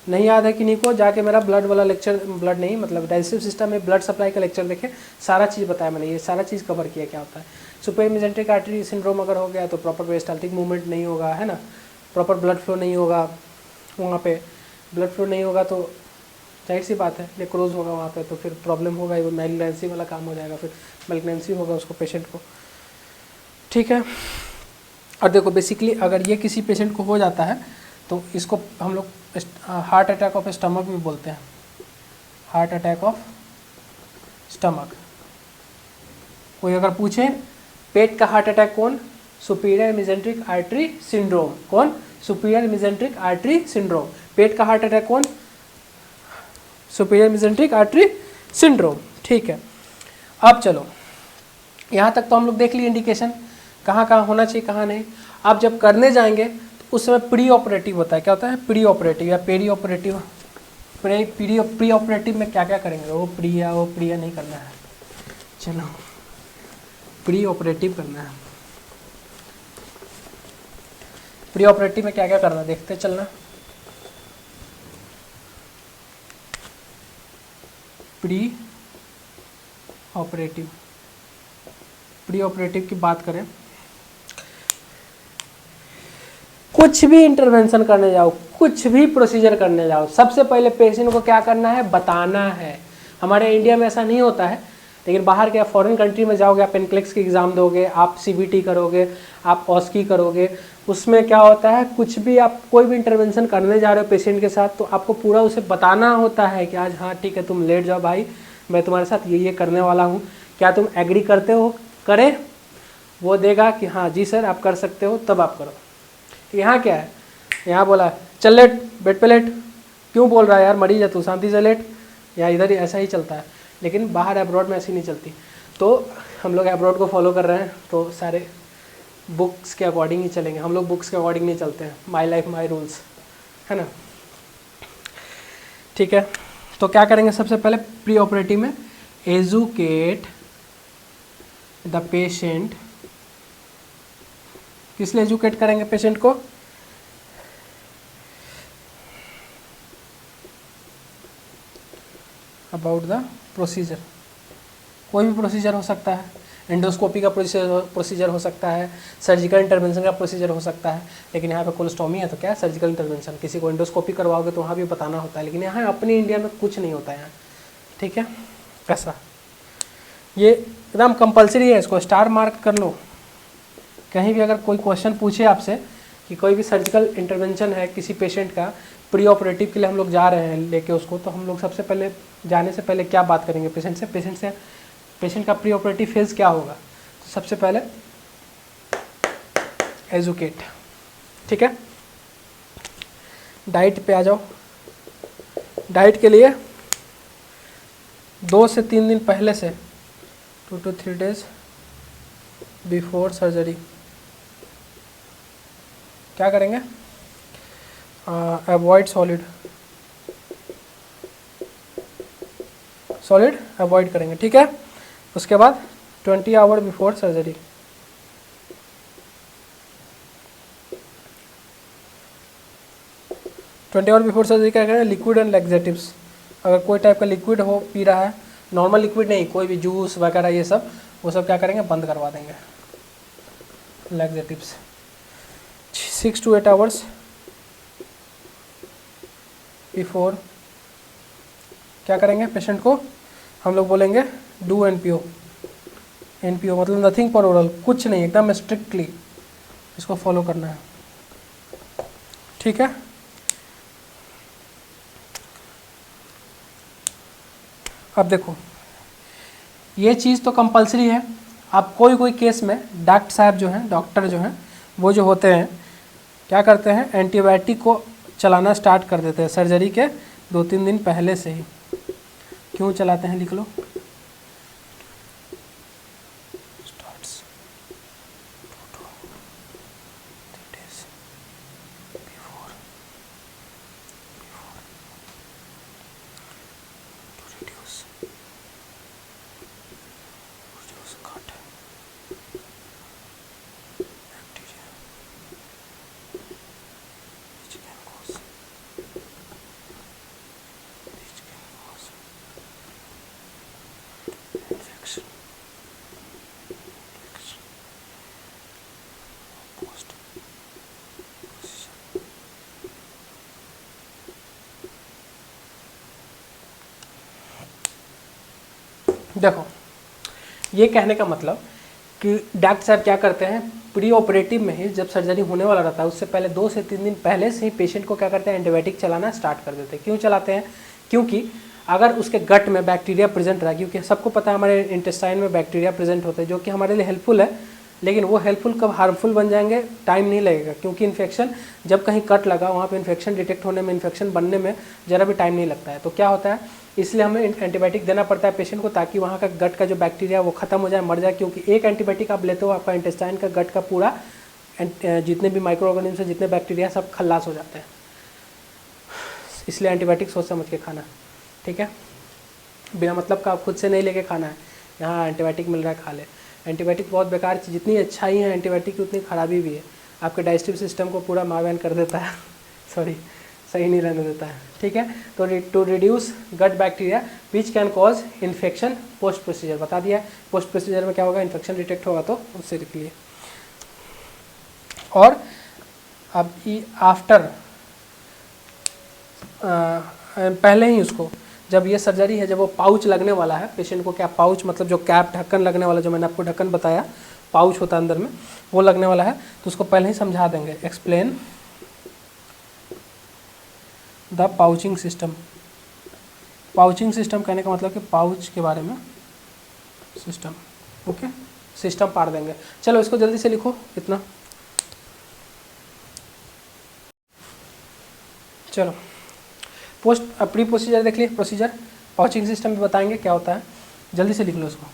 नहीं याद है कि नहीं को, जाके मेरा ब्लड वाला लेक्चर, ब्लड नहीं मतलब डाइजेस्टिव सिस्टम में ब्लड सप्लाई का लेक्चर देखें, सारा चीज़ बताया मैंने, ये सारा चीज़ कवर किया क्या होता है। सुपीरियर मेजेंट्रिक आर्टरी सिंड्रोम अगर हो गया तो प्रॉपर पेरिस्टाल्टिक मूवमेंट नहीं होगा, है ना, प्रॉपर ब्लड फ्लो नहीं होगा, वहाँ पे ब्लड फ्लो नहीं होगा तो जाहिर सी बात है नेक्रोज होगा वहाँ पे, तो फिर प्रॉब्लम होगा, वो मैलिग्नेंसी वाला काम हो जाएगा, फिर मैलिग्नेंसी होगा उसको, पेशेंट को, ठीक है। और देखो बेसिकली अगर ये किसी पेशेंट को हो जाता है तो इसको हम लोग हार्ट अटैक ऑफ स्टमक भी बोलते हैं, हार्ट अटैक ऑफ स्टमक। कोई अगर पूछे पेट का हार्ट अटैक कौन, सुपीरियर मेजेंट्रिक आर्टरी सिंड्रोम, कौन, सुपीरियर मेजेंट्रिक आर्टरी सिंड्रोम। पेट का हार्ट अटैक कौन, सुपीरियर मेजेंट्रिक आर्टरी सिंड्रोम, ठीक है। अब चलो यहाँ तक तो हम लोग देख लिए इंडिकेशन, कहाँ कहाँ होना चाहिए कहाँ नहीं। आप जब करने जाएंगे तो उस समय प्री ऑपरेटिव होता है, क्या होता है, प्री ऑपरेटिव या पेरी ऑपरेटिव। प्री ऑपरेटिव में क्या क्या करेंगे, वो प्रिया नहीं करना है, चलो प्री ऑपरेटिव करना है। प्री ऑपरेटिव में क्या क्या करना है देखते चलना। प्री ऑपरेटिव की बात करें, कुछ भी इंटरवेंशन करने जाओ, कुछ भी प्रोसीजर करने जाओ, सबसे पहले पेशेंट को क्या करना है, बताना है। हमारे इंडिया में ऐसा नहीं होता है, लेकिन बाहर के फॉरेन कंट्री में जाओगे, आप एनक्लेक्स की एग्ज़ाम दोगे, आप सीबीटी करोगे, आप ऑस्की करोगे, उसमें क्या होता है, कुछ भी आप कोई भी इंटरवेंशन करने जा रहे हो पेशेंट के साथ, तो आपको पूरा उसे बताना होता है कि आज हाँ ठीक है तुम लेट जाओ भाई, मैं तुम्हारे साथ ये करने वाला हूँ, क्या तुम एग्री करते हो? करें, वो देगा कि हाँ जी सर आप कर सकते हो, तब आप करो। यहाँ क्या है, यहाँ बोला चल लेट, बेड पे लेट, क्यों बोल रहा है यार, मरीज है तू, शांति से लेट, या इधर ही ऐसा ही चलता है। लेकिन बाहर अब्रॉड में ऐसी नहीं चलती। तो हम लोग अब्रॉड को फॉलो कर रहे हैं, तो सारे बुक्स के अकॉर्डिंग ही चलेंगे। हम लोग बुक्स के अकॉर्डिंग नहीं चलते हैं, माई लाइफ माई रूल्स, है ना। ठीक है, तो क्या करेंगे सबसे पहले प्री ऑपरेटिव में, एजुकेट द पेशेंट। किस लिए एजुकेट करेंगे पेशेंट को? About the procedure. कोई भी प्रोसीजर हो सकता है, एंडोस्कोपी का प्रोसीजर हो सकता है, सर्जिकल इंटरवेंशन का प्रोसीजर हो सकता है। लेकिन यहाँ पे कोलोस्टोमी है तो क्या है, सर्जिकल इंटरवेंशन। किसी को एंडोस्कोपी करवाओगे तो वहाँ भी बताना होता है, लेकिन यहाँ अपनी इंडिया में कुछ नहीं होता है यहाँ। ठीक है, कैसा, ये एकदम कंपलसरी है, इसको स्टार मार्क कर लो। कहीं भी अगर कोई क्वेश्चन पूछे आपसे कि कोई भी सर्जिकल इंटरवेंशन है किसी पेशेंट का, प्री ऑपरेटिव के लिए हम लोग जा रहे हैं लेके उसको, तो हम लोग सबसे पहले जाने से पहले क्या बात करेंगे पेशेंट से पेशेंट का प्री ऑपरेटिव फेज़ क्या होगा। तो सबसे पहले एजुकेट। ठीक है, डाइट पे आ जाओ। डाइट के लिए 2 से 3 दिन पहले से, 2 to 3 days बिफोर सर्जरी क्या करेंगे, अवॉइड सॉलिड अवॉइड करेंगे। ठीक है, उसके बाद 20 आवर बिफोर सर्जरी, क्या करें, लिक्विड एंड लैक्सेटिव्स। अगर कोई टाइप का लिक्विड हो पी रहा है, नॉर्मल लिक्विड नहीं, कोई भी जूस वगैरह ये सब, वो सब क्या करेंगे, बंद करवा देंगे। लैक्सेटिव्स 6 to 8 आवर्स बिफोर क्या करेंगे, पेशेंट को हम लोग बोलेंगे डू एनपीओ। एनपीओ मतलब नथिंग पर ओरल, कुछ नहीं, एकदम स्ट्रिक्टली इसको फॉलो करना है। ठीक है, अब देखो ये चीज़ तो कंपलसरी है। अब कोई केस में डॉक्टर जो हैं वो जो होते हैं क्या करते हैं, एंटीबायोटिक को चलाना स्टार्ट कर देते हैं सर्जरी के 2-3 दिन पहले से ही। क्यों चलाते हैं, लिख लो। देखो ये कहने का मतलब कि डॉक्टर साहब क्या करते हैं, प्री ऑपरेटिव में ही जब सर्जरी होने वाला रहता है उससे पहले 2 से 3 दिन पहले से ही पेशेंट को क्या करते हैं, एंटीबायोटिक चलाना स्टार्ट कर देते हैं। क्यों चलाते हैं, क्योंकि अगर उसके गट में बैक्टीरिया प्रेजेंट रहा, क्योंकि सबको पता है हमारे इंटेस्टाइन में बैक्टीरिया प्रेजेंट होते हैं जो कि हमारे लिए हेल्पफुल है, लेकिन वो हेल्पफुल कब हार्मफुल बन जाएंगे, टाइम नहीं लगेगा। क्योंकि इन्फेक्शन जब कहीं कट लगा वहाँ पे इन्फेक्शन डिटेक्ट होने में, इन्फेक्शन बनने में ज़रा भी टाइम नहीं लगता है। तो क्या होता है, इसलिए हमें एंटीबायोटिक देना पड़ता है पेशेंट को, ताकि वहाँ का गट का जो बैक्टीरिया वो खत्म हो जाए, मर जाए। क्योंकि एक एंटीबायोटिक आप लेते हो, आपका इंटेस्टाइन का गट का पूरा जितने भी माइक्रो ऑर्गेनिज्म है, जितने बैक्टीरिया सब खल्लास हो जाते हैं। इसलिए एंटीबायोटिक सोच समझ के खाना, ठीक है। बिना मतलब का आप खुद से नहीं लेके खाना है, यहाँ एंटीबायोटिक मिल रहा है खा ले। एंटीबायोटिक बहुत बेकार चीज़, जितनी अच्छाई है एंटीबायोटिक की उतनी खराबी भी है। आपके डाइजेस्टिव सिस्टम को पूरा मारवान कर देता है। सॉरी सही नहीं रहने देता है, ठीक है। तो to reduce gut bacteria which can cause infection post procedure, बता दिया है। पोस्ट प्रोसीजर में क्या होगा, इन्फेक्शन डिटेक्ट होगा तो उससे लिख लिए। और अब आफ्टर पहले ही उसको, जब ये सर्जरी है, जब वो पाउच लगने वाला है पेशेंट को, क्या पाउच मतलब जो कैप ढक्कन लगने वाला, जो मैंने आपको ढक्कन बताया पाउच होता है अंदर में, वो लगने वाला है, तो उसको पहले ही समझा देंगे। Explain the pouching system. Pouching system कहने का मतलब कि पाउच के बारे में सिस्टम, ओके, सिस्टम पार देंगे। चलो इसको जल्दी से लिखो इतना। चलो पोस्ट प्री प्रोसीजर देख लिए, प्रोसीजर पाउचिंग सिस्टम भी बताएंगे क्या होता है, जल्दी से लिख लो इसको।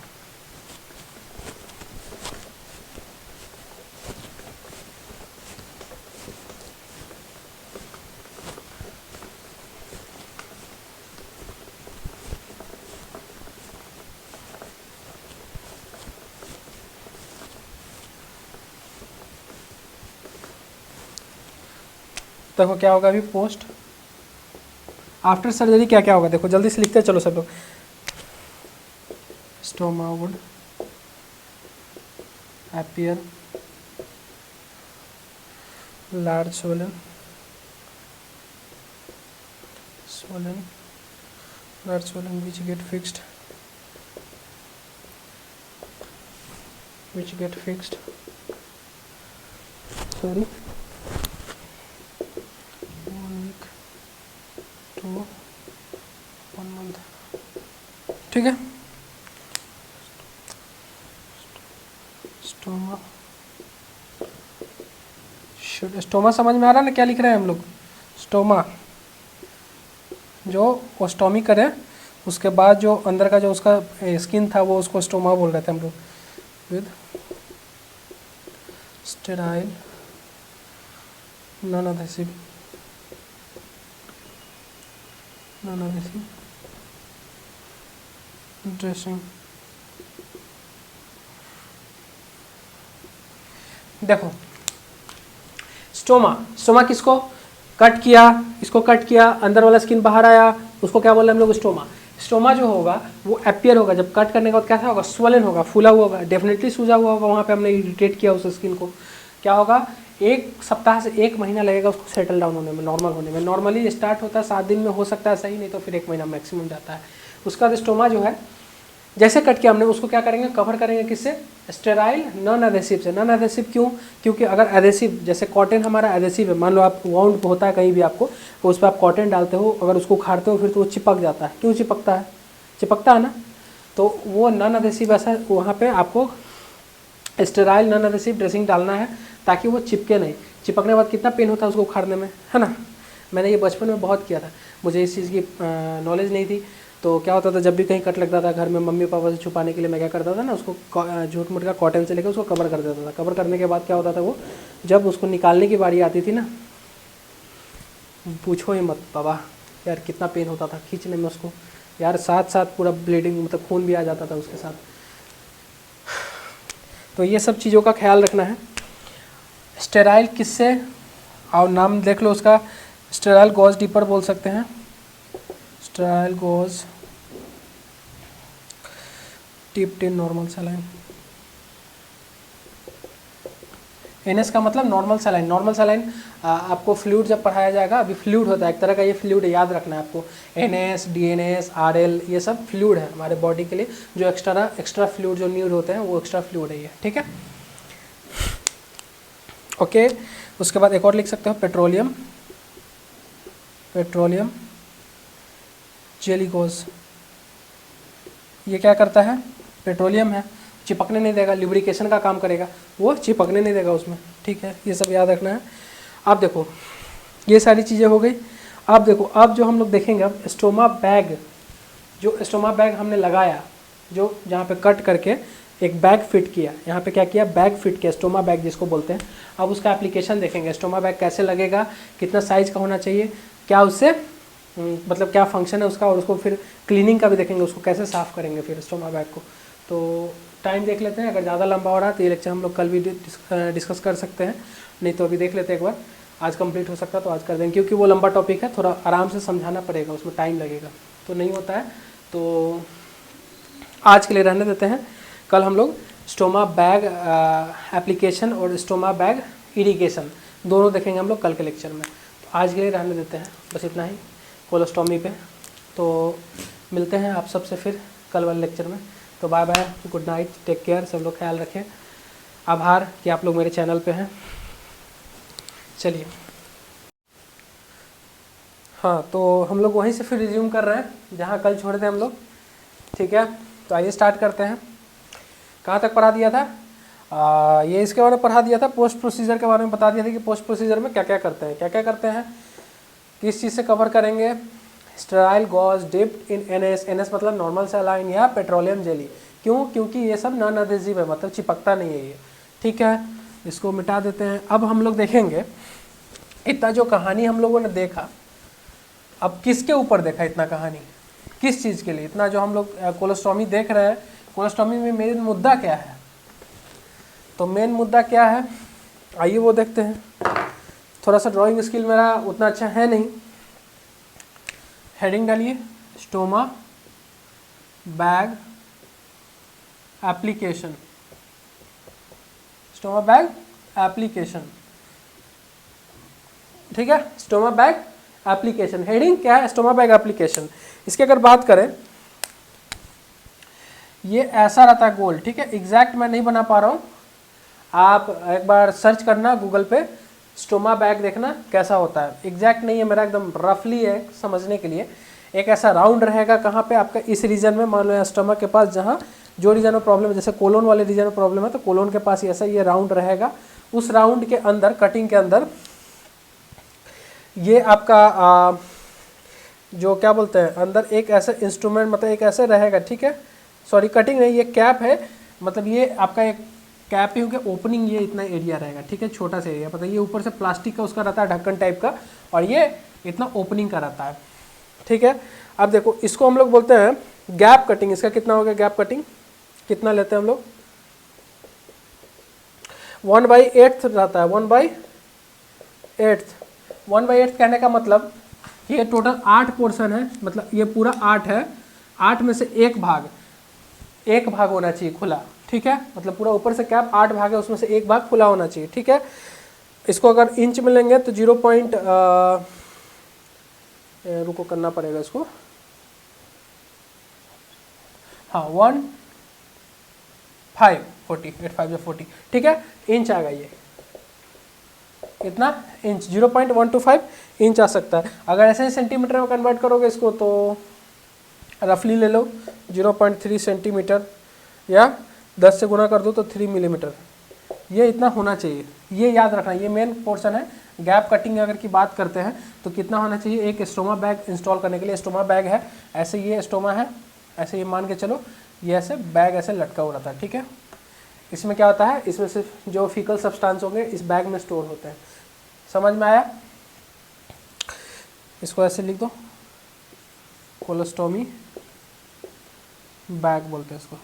देखो क्या होगा अभी पोस्ट आफ्टर सर्जरी क्या क्या होगा, देखो जल्दी से लिखते चलो सब लोग। Stoma would appear large swollen large swollen which get fixed sorry 1 week to 1 month, ठीक है। स्टोमा समझ में आ रहा है ना क्या लिख रहे हैं हम लोग। स्टोमा जो ओस्टोमी करे उसके बाद जो अंदर का जो उसका स्किन था वो उसको स्टोमा बोल रहे थे हम लोग। With sterile non adhesive dressing. देखो स्टोमा किसको कट किया, इसको कट किया, अंदर वाला स्किन बाहर आया, उसको क्या बोले हम लोग, स्टोमा। स्टोमा जो होगा वो अपीयर होगा, जब कट करने के बाद कैसा होगा, स्वलन होगा, फूला हुआ होगा, डेफिनेटली सूजा हुआ होगा, वहाँ पे हमने इरिटेट किया उस स्किन को। क्या होगा, 1 सप्ताह से 1 महीना लगेगा उसको सेटल डाउन होने में, नॉर्मल होने में। नॉर्मली स्टार्ट होता है 7 दिन में, हो सकता है सही, नहीं तो फिर 1 महीना मैक्सिमम जाता है। उसका बाद स्टोमा जो है जैसे कट किया हमने उसको क्या करेंगे, कवर करेंगे किससे, स्टेराइल नॉन एडेसिव से। नॉन एडेसिव क्यों, क्योंकि अगर एडेसिव जैसे कॉटन हमारा एडेसिव है, मान लो आप वाउंड होता है कहीं भी आपको, तो उस पर आप कॉटन डालते हो, अगर उसको उखाड़ते हो फिर तो वो चिपक जाता है। क्यों चिपकता है, चिपकता है ना, तो वो नॉन एडेसिव ऐसा वहाँ पे आपको स्टेराइल नॉन एडेसिव ड्रेसिंग डालना है ताकि वो चिपके नहीं। चिपकने के बाद कितना पेन होता है उसको उखाड़ने में, है ना। मैंने ये बचपन में बहुत किया था, मुझे इस चीज़ की नॉलेज नहीं थी। तो क्या होता था, जब भी कहीं कट लगता था घर में, मम्मी पापा से छुपाने के लिए मैं क्या करता था ना, उसको झूठ मूठ का कॉटन से लेकर उसको कवर कर देता था। कवर करने के बाद क्या होता था, वो जब उसको निकालने की बारी आती थी ना, पूछो ही मत बाबा यार कितना पेन होता था खींचने में उसको यार, साथ साथ पूरा ब्लीडिंग मतलब खून भी आ जाता था उसके साथ। तो ये सब चीज़ों का ख्याल रखना है। स्टेराइल किससे, और नाम देख लो उसका, स्टेराइल गॉज डीपर बोल सकते हैं, sterile gauze tipped in normal saline. NS का मतलब नॉर्मल सलाइन। नॉर्मल सलाइन आपको फ्लूइड जब पढ़ाया जाएगा, अभी फ्लूइड होता है एक तरह का, ये फ्लूइड याद रखना है आपको। एनएस, डीएनएस, आरएल ये सब फ्लूइड है हमारे बॉडी के लिए, जो एक्स्ट्रा फ्लूइड जो न्यूड होते हैं वो एक्स्ट्रा फ्लूइड है ये, ठीक है। ओके, उसके बाद एक और लिख सकते हो, पेट्रोलियम जेलीगोज। ये क्या करता है, पेट्रोलियम है, चिपकने नहीं देगा, लिब्रिकेशन का काम करेगा, वो चिपकने नहीं देगा उसमें, ठीक है। ये सब याद रखना है। अब देखो ये सारी चीज़ें हो गई। अब देखो अब जो हम लोग देखेंगे, अब स्टोमा बैग, जो स्टोमा बैग हमने लगाया, जो जहाँ पे कट करके एक बैग फिट किया, यहाँ पे क्या किया, बैग फिट किया, स्टोमा बैग जिसको बोलते हैं। अब उसका एप्लीकेशन देखेंगे, स्टोमा बैग कैसे लगेगा, कितना साइज़ का होना चाहिए, क्या उससे मतलब क्या फंक्शन है उसका, और उसको फिर क्लीनिंग का भी देखेंगे, उसको कैसे साफ़ करेंगे फिर स्टोमा बैग को। तो टाइम देख लेते हैं, अगर ज़्यादा लंबा हो रहा है तो ये लेक्चर हम लोग कल भी डिस्कस कर सकते हैं, नहीं तो अभी देख लेते हैं एक बार। आज कंप्लीट हो सकता तो आज कर देंगे, क्योंकि वो लंबा टॉपिक है, थोड़ा आराम से समझाना पड़ेगा, उसमें टाइम लगेगा तो नहीं होता है। तो आज के लिए रहने देते हैं। कल हम लोग स्टोमा बैग एप्लीकेशन और स्टोमा बैग इरिगेशन दोनों देखेंगे हम लोग कल के लेक्चर में। तो आज के लिए रहने देते हैं, बस इतना ही कोलोस्टोमी पे। तो मिलते हैं आप सबसे फिर कल वाले लेक्चर में। तो bye bye, good night, take care, सब लोग ख्याल रखें। आभार कि आप लोग मेरे चैनल पे हैं। चलिए, हाँ, तो हम लोग वहीं से फिर रिज्यूम कर रहे हैं जहाँ कल छोड़े थे हम लोग, ठीक है। तो आइए स्टार्ट करते हैं। कहाँ तक पढ़ा दिया था? ये इसके बारे में पढ़ा दिया था, पोस्ट प्रोसीजर के बारे में बता दिया था कि पोस्ट प्रोसीजर में क्या क्या करते हैं, क्या क्या करते हैं, किस चीज़ से कवर करेंगे। Sterile gauze dipped in NaS, NaS मतलब नॉर्मल सलाइन या पेट्रोलियम जेली। क्यों? क्योंकि ये सब नॉन एडहेसिव है, मतलब चिपकता नहीं है ये, ठीक है। इसको मिटा देते हैं। अब हम लोग देखेंगे इतना जो कहानी हम लोगों ने देखा, अब किसके ऊपर देखा इतना कहानी, किस चीज़ के लिए इतना जो हम लोग कोलोस्टोमी देख रहे हैं। कोलोस्टोमी में मेन मुद्दा क्या है? तो मेन मुद्दा क्या है, आइए वो देखते हैं। थोड़ा सा ड्राइंग स्किल मेरा उतना अच्छा है नहीं। हेडिंग डालिए, stoma bag application, stoma bag application, ठीक है। स्टोमा बैग एप्लीकेशन, हेडिंग क्या है? Stoma bag application. इसकी अगर बात करें, ये ऐसा रहता है गोल, ठीक है। एग्जैक्ट मैं नहीं बना पा रहा हूँ, आप एक बार सर्च करना गूगल पे, स्टोमा बैग देखना कैसा होता है। एग्जैक्ट नहीं है मेरा, एकदम रफली है समझने के लिए। एक ऐसा राउंड रहेगा, कहाँ पे आपका इस रीजन में, मान लो स्टमक के पास, जहाँ जो रीजन में प्रॉब्लम है, जैसे कोलोन वाले रीजन में प्रॉब्लम है तो कोलोन के पास ऐसा ये राउंड रहेगा। उस राउंड के अंदर, कटिंग के अंदर, ये आपका जो क्या बोलते हैं, अंदर एक ऐसा इंस्ट्रूमेंट, मतलब एक ऐसे रहेगा, ठीक है। सॉरी, कटिंग नहीं, ये कैप है, मतलब ये आपका एक कैप ही हो गया। ओपनिंग ये इतना एरिया रहेगा, ठीक है, छोटा सा एरिया, पता है। ये ऊपर से प्लास्टिक का उसका रहता है, ढक्कन टाइप का, और ये इतना ओपनिंग का रहता है, ठीक है। अब देखो, इसको हम लोग बोलते हैं गैप कटिंग। इसका कितना हो गया गैप कटिंग? कितना लेते हैं हम लोग? 1/8 रहता है, 1/8। 1/8 कहने का मतलब ये टोटल 8 पोर्शन है, मतलब ये पूरा 8 है। 8 में से एक भाग होना चाहिए खुला, ठीक है। मतलब पूरा ऊपर से कैप 8 भाग है, उसमें से एक भाग खुला होना चाहिए, ठीक है। इसको अगर इंच में लेंगे तो 0. रुको, करना पड़ेगा इसको, हाँ, 1/5 ठीक है। इंच आ गया ये, इतना इंच, 0.125 इंच आ सकता है। अगर ऐसे सेंटीमीटर में कन्वर्ट करोगे इसको तो रफली ले लो 0.3 सेंटीमीटर, या 10 से गुना कर दो तो 3 मिलीमीटर। ये इतना होना चाहिए, ये याद रखना, ये मेन पोर्शन है। गैप कटिंग अगर की बात करते हैं तो कितना होना चाहिए एक स्टोमा बैग इंस्टॉल करने के लिए। स्टोमा बैग है ऐसे, ये स्टोमा है ऐसे, ये मान के चलो, ये ऐसे बैग ऐसे लटका हुआ रहता है, ठीक है। इसमें क्या होता है, इसमें सिर्फ जो फीकल सब्सटेंस होंगे इस बैग में स्टोर होते हैं। समझ में आया? इसको ऐसे लिख दो, कोलोस्टोमी बैग बोलते हैं इसको।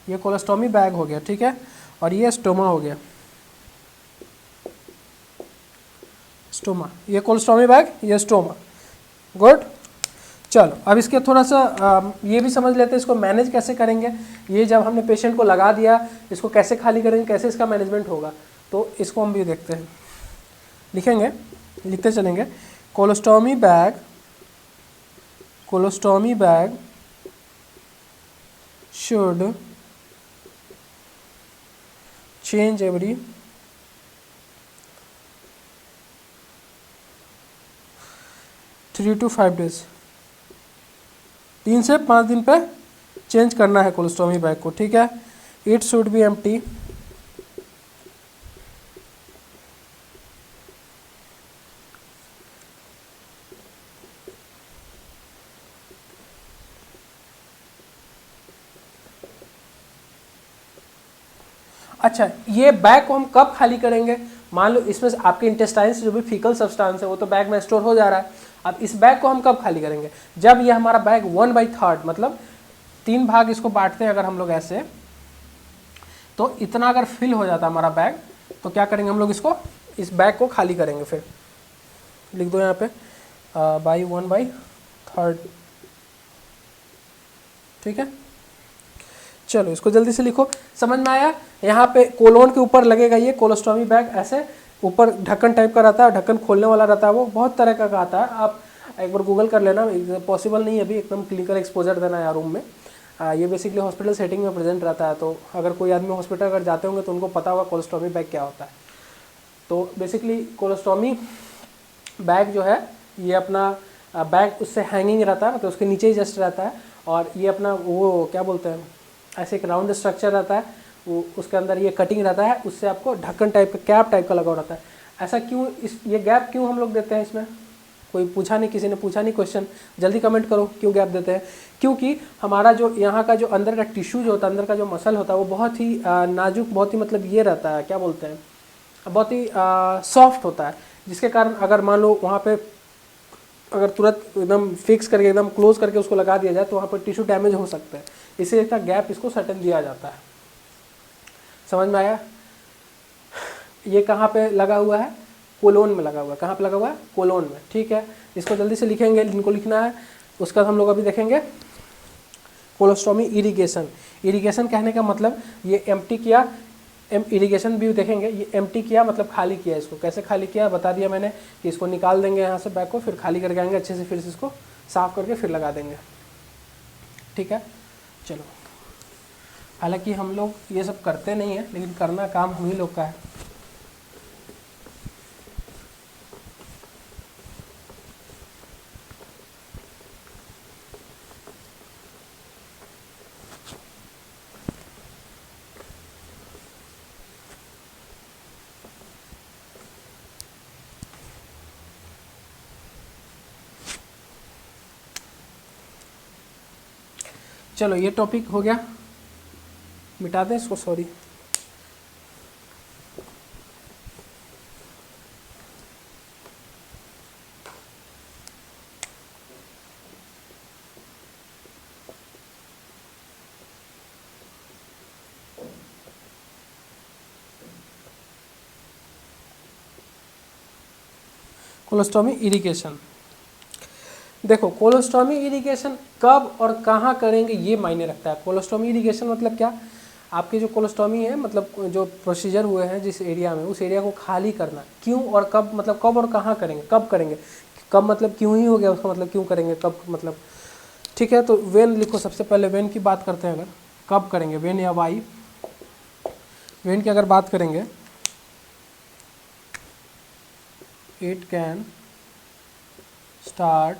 ये कोलोस्टोमी बैग हो गया, ठीक है, और ये स्टोमा हो गया, स्टोमा। ये कोलोस्टोमी बैग, ये स्टोमा। गुड, चलो अब इसके थोड़ा सा ये भी समझ लेते हैं, इसको मैनेज कैसे करेंगे। ये जब हमने पेशेंट को लगा दिया, इसको कैसे खाली करेंगे, कैसे इसका मैनेजमेंट होगा, तो इसको हम भी देखते हैं। लिखेंगे, लिखते चलेंगे, colostomy bag should change every 3 to 5 days। 3 से 5 दिन पे चेंज करना है कोलोस्टोमी बैग को, ठीक है। इट शुड बी एम्प्टी अच्छा, ये बैग को हम कब खाली करेंगे? मान लो इसमें से आपके इंटेस्टाइन से जो भी फीकल सब्सटेंस है वो तो बैग में स्टोर हो जा रहा है। अब इस बैग को हम कब खाली करेंगे? जब ये हमारा बैग 1/3 मतलब 3 भाग इसको बांटते हैं अगर हम लोग ऐसे, तो इतना अगर फिल हो जाता है हमारा बैग, तो क्या करेंगे हम लोग इसको इस बैग को खाली करेंगे। फिर लिख दो यहाँ पे बाई 1/3, ठीक है। चलो इसको जल्दी से लिखो, समझ में आया। यहाँ पे कोलोन के ऊपर लगेगा ये कोलोस्टोमी बैग, ऐसे ऊपर ढक्कन टाइप का रहता है, ढक्कन खोलने वाला रहता है, वो बहुत तरह का आता है। आप एक बार गूगल कर लेना, पॉसिबल नहीं है अभी एकदम क्लिनिकल एक्सपोजर देना है रूम में। ये बेसिकली हॉस्पिटल सेटिंग में प्रेजेंट रहता है, तो अगर कोई आदमी हॉस्पिटल अगर जाते होंगे तो उनको पता होगा कोलोस्टोमी बैग क्या होता है। तो बेसिकली कोलोस्टोमी बैग जो है ये अपना बैग उससे हैंगिंग रहता है, मतलब उसके नीचे ही जस्ट रहता है, और ये अपना वो क्या बोलते हैं, ऐसे एक राउंड स्ट्रक्चर रहता है, वो उसके अंदर ये कटिंग रहता है, उससे आपको ढक्कन टाइप का कैप टाइप का लगा रहता है। ऐसा क्यों, इस ये गैप क्यों हम लोग देते हैं इसमें, कोई पूछा नहीं, किसी ने पूछा नहीं क्वेश्चन, जल्दी कमेंट करो क्यों गैप देते हैं। क्योंकि हमारा जो यहाँ का जो अंदर का टिश्यू जो होता है, अंदर का जो मसल होता है, वो बहुत ही नाजुक, बहुत ही मतलब ये रहता है, क्या बोलते हैं, बहुत ही सॉफ्ट होता है, जिसके कारण अगर मान लो वहाँ पे अगर तुरंत एकदम फिक्स करके एकदम क्लोज करके उसको लगा दिया जाए तो वहाँ पर टिश्यू डैमेज हो सकता है, इसीलिए इतना गैप इसको सर्टेन दिया जाता है। समझ में आया। ये कहाँ पे लगा हुआ है, कोलोन में लगा हुआ है। कहाँ पे लगा हुआ है, कोलोन में, ठीक है। इसको जल्दी से लिखेंगे, इनको लिखना है, उसका हम लोग अभी देखेंगे। कोलोस्टोमी इरिगेशन, इरिगेशन कहने का मतलब ये एम्प्टी किया, इरिगेशन भी देखेंगे, ये एम्प्टी किया मतलब खाली किया। इसको कैसे खाली किया बता दिया मैंने, कि इसको निकाल देंगे यहाँ से बैग को, फिर खाली करके आएंगे अच्छे से, फिर इसको साफ करके फिर लगा देंगे, ठीक है। चलो, हालांकि हम लोग ये सब करते नहीं हैं, लेकिन करना काम हम ही लोग का है। चलो ये टॉपिक हो गया, मिटा दें इसको, सॉरी। कोलोस्टोमी इरिगेशन, देखो कोलोस्टोमी इरिगेशन कब और कहाँ करेंगे ये मायने रखता है। कोलोस्टोमी इरिगेशन मतलब क्या, आपकी जो कोलोस्टोमी है, मतलब जो प्रोसीजर हुए हैं जिस एरिया में, उस एरिया को खाली करना। क्यों और कब, मतलब कब और कहाँ करेंगे, कब करेंगे, कब मतलब क्यों ही हो गया, उसका मतलब क्यों करेंगे, कब मतलब, ठीक है। तो वेन लिखो, सबसे पहले वेन की बात करते हैं। अगर कब करेंगे, वेन या वाई, वेन की अगर बात करेंगे, it can start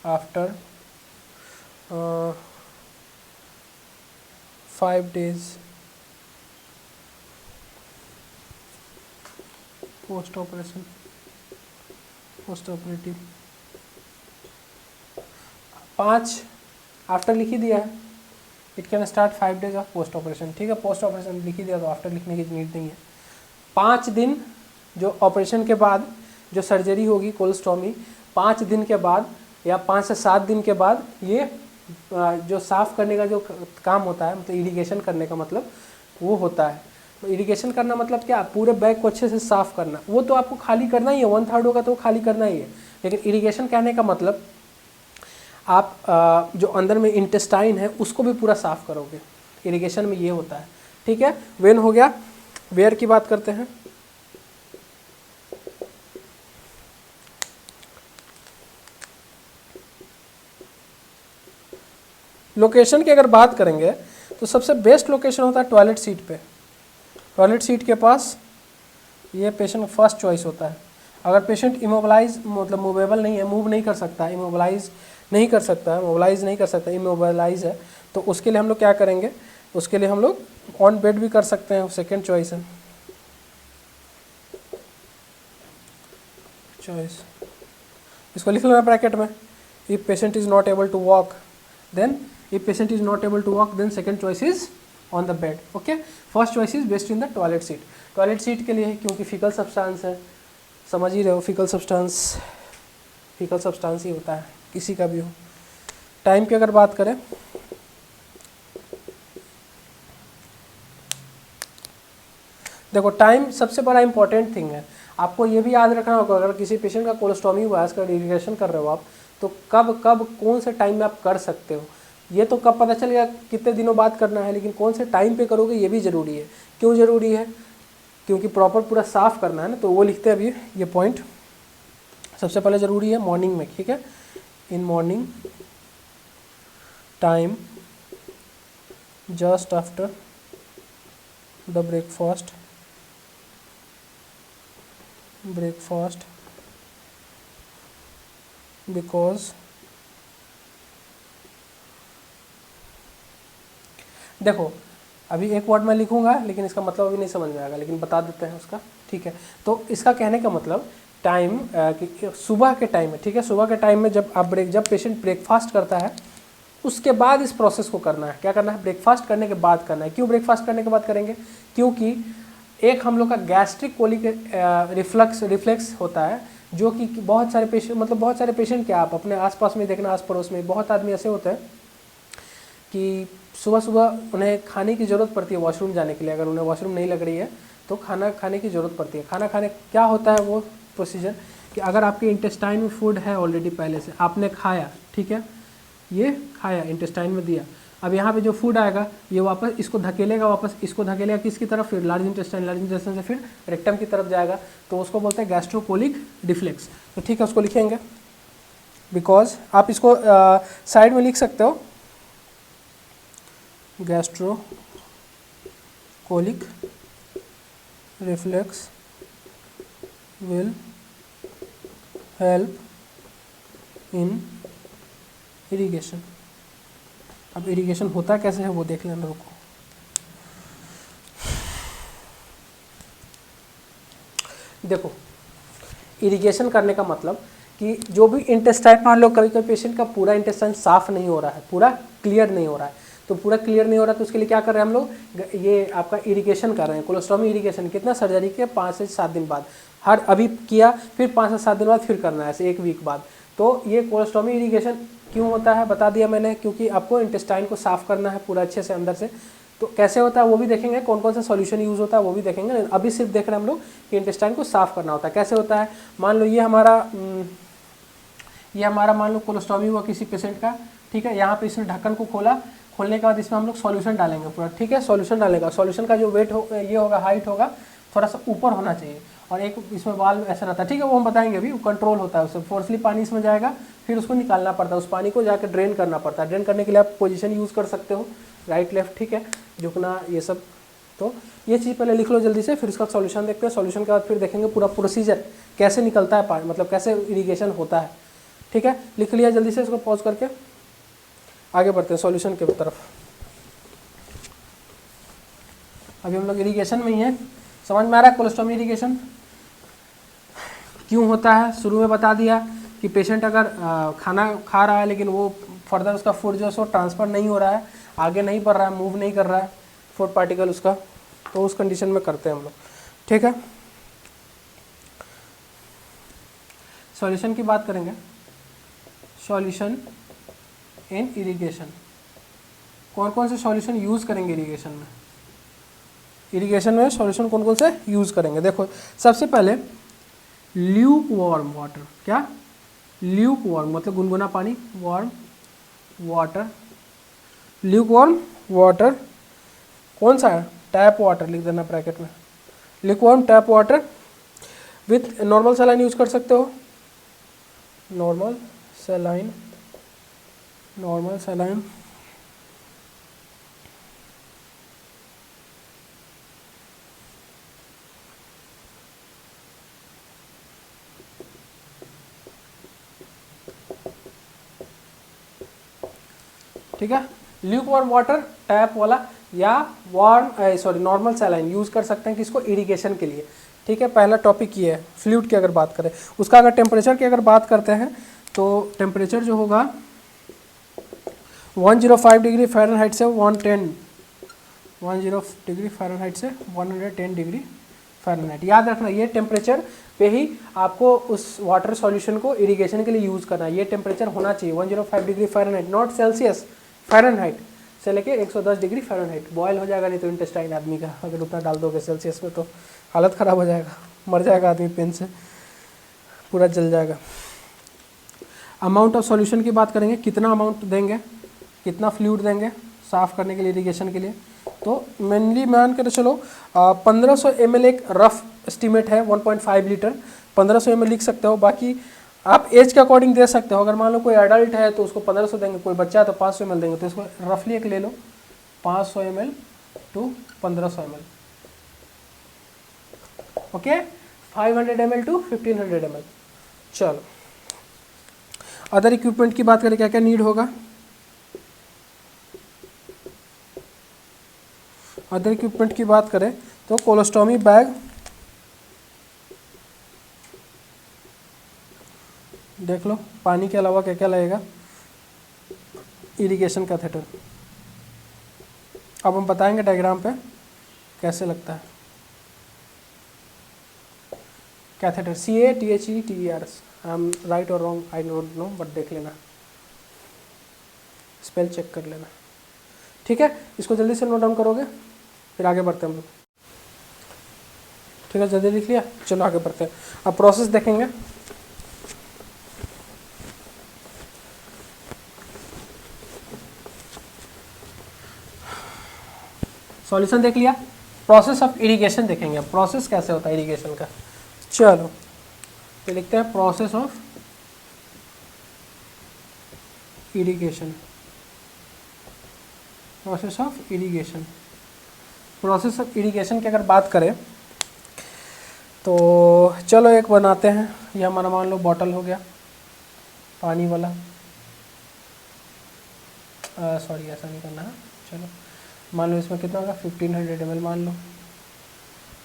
after 5 days post operation, post operative. 5 after लिख ही दिया है, it can start 5 days of post operation, ठीक है। पोस्ट ऑपरेशन लिख ही दिया तो आफ्टर लिखने की नीड नहीं है। 5 दिन जो ऑपरेशन के बाद जो सर्जरी होगी कोलोस्टोमी, 5 दिन के बाद या 5 से 7 दिन के बाद ये जो साफ़ करने का जो काम होता है, मतलब इरिगेशन करने का मतलब वो होता है। तो इरिगेशन करना मतलब क्या, पूरे बैग को अच्छे से साफ़ करना। वो तो आपको खाली करना ही है, 1/3 होगा तो वो खाली करना ही है। लेकिन इरिगेशन कहने का मतलब आप जो अंदर में इंटेस्टाइन है उसको भी पूरा साफ़ करोगे, इरिगेशन में ये होता है, ठीक है। वेन हो गया। वेयर की बात करते हैं। लोकेशन की अगर बात करेंगे तो सबसे बेस्ट लोकेशन होता है टॉयलेट सीट पे। टॉयलेट सीट के पास ये पेशेंट फर्स्ट चॉइस होता है। अगर पेशेंट इमोबलाइज, मतलब मूवेबल नहीं है, मूव नहीं कर सकता, इमोबलाइज नहीं कर सकता, मोबलाइज नहीं कर सकता, इमोबलाइज है, तो उसके लिए हम लोग क्या करेंगे, उसके लिए हम लोग ऑन बेड भी कर सकते हैं, सेकेंड चॉइस है। चॉइस इसको लिख लेना ब्रैकेट में, if patient is not able to walk then, if patient is not able to walk then second choice is on the bed, okay। first choice is best in the toilet seat। toilet seat के लिए क्योंकि फीकल सब्सटेंस है, समझ ही रहे हो, फीकल सब्सटेंस ही होता है किसी का भी हो। टाइम की अगर बात करें देखो टाइम सबसे बड़ा इंपॉर्टेंट थिंग है, आपको ये भी याद रखना होगा अगर किसी पेशेंट का कोलोस्टॉमी हुआ है, इसका इरिगेशन कर रहे हो आप, तो कब कब कौन से टाइम में आप कर सकते हो। ये तो कब पता चलेगा कितने दिनों बाद करना है, लेकिन कौन से टाइम पे करोगे ये भी ज़रूरी है। क्यों ज़रूरी है? क्योंकि प्रॉपर पूरा साफ़ करना है ना, तो वो लिखते हैं अभी ये पॉइंट। सबसे पहले ज़रूरी है मॉर्निंग में, ठीक है, in morning time just after the breakfast because देखो अभी एक वर्ड मैं लिखूंगा लेकिन इसका मतलब अभी नहीं समझ में आएगा, लेकिन बता देते हैं उसका, ठीक है। तो इसका कहने का मतलब टाइम सुबह के टाइम में, ठीक है, सुबह के टाइम में जब पेशेंट ब्रेकफास्ट करता है उसके बाद इस प्रोसेस को करना है। क्या करना है? ब्रेकफास्ट करने के बाद करना है। क्यों ब्रेकफास्ट करने के बाद करेंगे? क्योंकि एक हम लोग का गैस्ट्रिक कोलिक रिफ्लेक्स होता है, जो कि बहुत सारे पेशेंट क्या आप अपने आसपास में देखना, आस पड़ोस में बहुत आदमी ऐसे होते हैं कि सुबह सुबह उन्हें खाने की ज़रूरत पड़ती है वॉशरूम जाने के लिए। अगर उन्हें वॉशरूम नहीं लग रही है तो खाना खाने की ज़रूरत पड़ती है। खाना खाने क्या होता है वो प्रोसीजर कि अगर आपके इंटेस्टाइन में फूड है ऑलरेडी, पहले से आपने खाया, ठीक है, ये खाया इंटेस्टाइन में दिया, अब यहाँ पे जो फूड आएगा ये वापस इसको धकेलेगा, वापस इसको धकेलेगा किसकी तरफ? फिर लार्ज इंटेस्टाइन से फिर रेक्टम की तरफ जाएगा, तो उसको बोलते हैं गैस्ट्रोकोलिक रिफ्लेक्स। तो ठीक है, उसको लिखेंगे बिकॉज आप इसको साइड में लिख सकते हो, gastrocolic reflex will help in irrigation. अब इरिगेशन होता कैसे है वो देख लेना, रुको। देखो इरिगेशन करने का मतलब कि जो भी इंटेस्टाइन, मान लो कभी कभी पेशेंट का पूरा इंटेस्टाइन साफ नहीं हो रहा है, पूरा क्लियर नहीं हो रहा है, तो पूरा क्लियर नहीं हो रहा है तो उसके लिए क्या कर रहे हैं हम लोग? ये आपका इरिगेशन कर रहे हैं, कोलोस्टॉमी इरिगेशन। कितना? सर्जरी के 5 से 7 दिन बाद, हर अभी किया फिर 5 से 7 दिन बाद फिर करना है, ऐसे 1 वीक बाद। तो ये कोलोस्टॉमी इरिगेशन क्यों होता है बता दिया मैंने, क्योंकि आपको इंटेस्टाइन को साफ़ करना है पूरा अच्छे से अंदर से। तो कैसे होता है वो भी देखेंगे, कौन कौन सा सॉल्यूशन यूज़ होता है वो भी देखेंगे। अभी सिर्फ देख रहे हैं हम लोग कि इंटेस्टाइन को साफ़ करना होता है। कैसे होता है? मान लो ये हमारा मान लो कोलोस्टॉमी हुआ किसी पेशेंट का, ठीक है, यहाँ पे इसने ढक्कन को खोलने के बाद इसमें हम लोग सॉल्यूशन डालेंगे पूरा, ठीक है, सॉल्यूशन डालेगा। सॉल्यूशन का जो वेट ये होगा, हाइट होगा, थोड़ा सा ऊपर होना चाहिए, और एक इसमें वाल्व ऐसा रहता है, ठीक है, वो हम बताएंगे अभी। वो कंट्रोल होता है, उससे फोर्सली पानी इसमें जाएगा, फिर उसको निकालना पड़ता है, उस पानी को जाकर ड्रेन करना पड़ता है। ड्रेन करने के लिए आप पोजीशन यूज़ कर सकते हो, राइट लेफ्ट, ठीक है, झुकना, ये सब। तो ये चीज़ पहले लिख लो जल्दी से, फिर उसका सॉल्यूशन देखते हैं। सॉल्यूशन के बाद फिर देखेंगे पूरा प्रोसीजर कैसे निकलता है पानी, मतलब कैसे इरीगेशन होता है, ठीक है। लिख लिया जल्दी से, इसको पॉज करके आगे बढ़ते हैं सॉल्यूशन की तरफ। अभी हम लोग इरीगेशन में ही हैं, समझ में आ रहा है कोलोस्टॉमी इरीगेशन क्यों होता है? शुरू में बता दिया कि पेशेंट अगर खाना खा रहा है लेकिन वो फर्दर उसका फूड जो है सो ट्रांसफ़र नहीं हो रहा है, आगे नहीं बढ़ रहा है, मूव नहीं कर रहा है फूड पार्टिकल उसका, तो उस कंडीशन में करते हैं हम लोग, ठीक है। सॉल्यूशन की बात करेंगे, सॉल्यूशन इन इरिगेशन। कौन कौन से सॉल्यूशन यूज़ करेंगे इरिगेशन में? इरिगेशन में सॉल्यूशन कौन कौन से यूज़ करेंगे? देखो सबसे पहले ल्यूक वार्म वाटर। क्या? ल्यूक वार्म मतलब गुनगुना पानी, warm water, Luke warm water. कौन सा है? टैप वाटर लिख देना ब्रैकेट में, Luke warm tap water with normal saline use कर सकते हो, नॉर्मल सलाइन, नॉर्मल सलाइन, ठीक है। ल्यूक वार्म वाटर टैप वाला या नॉर्मल सैलाइन यूज़ कर सकते हैं किसको? इरिगेशन के लिए, ठीक है। पहला टॉपिक ये है। फ्लूइड की अगर बात करें, उसका अगर टेम्परेचर की अगर बात करते हैं तो टेम्परेचर जो होगा 105 डिग्री फ़ारेनहाइट से 110 डिग्री फ़ारेनहाइट से 110 डिग्री फ़ारेनहाइट। याद रखना ये टेम्परेचर पे ही आपको उस वाटर सॉल्यूशन को इरिगेशन के लिए यूज़ करना है। ये टेम्परेचर होना चाहिए 105 degree Fahrenheit, not Celsius, Fahrenheit. से लेके 110 डिग्री फ़ारेनहाइट बॉयल हो जाएगा, नहीं तो इंटेस्टाइन आदमी का अगर उतना डाल दोगे सेल्सियस में तो हालत ख़राब हो जाएगा, मर जाएगा आदमी पेन से, पूरा जल जाएगा। अमाउंट ऑफ सॉल्यूशन की बात करेंगे, कितना अमाउंट देंगे, कितना फ्लूइड देंगे साफ़ करने के लिए, इरिगेशन के लिए। तो मेनली मान कर चलो 1500 ml एक रफ एस्टीमेट है, 1.5 लीटर 1500 ml लिख सकते हो। बाकी आप एज के अकॉर्डिंग दे सकते हो, अगर मान लो कोई एडल्ट है तो उसको 1500 देंगे, कोई बच्चा है तो 500 ml देंगे, तो इसको रफली एक ले लो 500 ml to 1500 ml, okay 500 ml to 1500 ml। चलो अदर इक्विपमेंट की बात करें, क्या क्या नीड होगा। अदर इक्विपमेंट की बात करें तो कोलोस्टोमी बैग, देख लो पानी के अलावा क्या क्या लगेगा, इरिगेशन कैथेटर, अब हम बताएंगे डायग्राम पे कैसे लगता है। Catheter CATHETERS, I am right और wrong I don't know, but देख लेना, स्पेल चेक कर लेना, ठीक है। इसको जल्दी से नोट डाउन करोगे, फिर आगे बढ़ते हैं हम लोग, ठीक है। जल्दी लिख लिया, चलो आगे बढ़ते हैं। अब प्रोसेस देखेंगे। सॉल्यूशन देख लिया, प्रोसेस ऑफ इरिगेशन देखेंगे, प्रोसेस कैसे होता है इरिगेशन का। चलो तो लिखते हैं process of irrigation, process of irrigation. Process of irrigation की अगर बात करें तो चलो एक बनाते हैं, ये हमारा मान लो बॉटल हो गया पानी वाला, सॉरी ऐसा नहीं करना है, चलो मान लो इसमें कितना होगा 1500 ml मान लो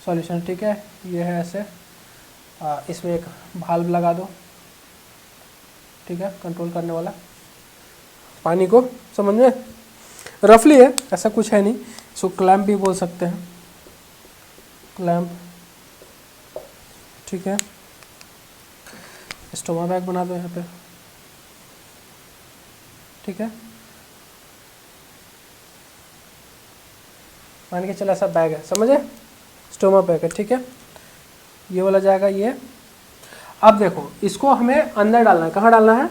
सॉल्यूशन, ठीक है। ये है ऐसे, इसमें एक भाल्व लगा दो, ठीक है, कंट्रोल करने वाला पानी को, समझ में रफली है, ऐसा कुछ है नहीं। इसको क्लैंप भी बोल सकते हैं, क्लैंप, ठीक है। स्टोमा बैग बना दो यहाँ पे, ठीक है। मान के चला ऐसा बैग है, समझे, स्टोमा बैग है, ठीक है। ये वाला जाएगा ये। अब देखो इसको हमें अंदर डालना है, कहाँ डालना है,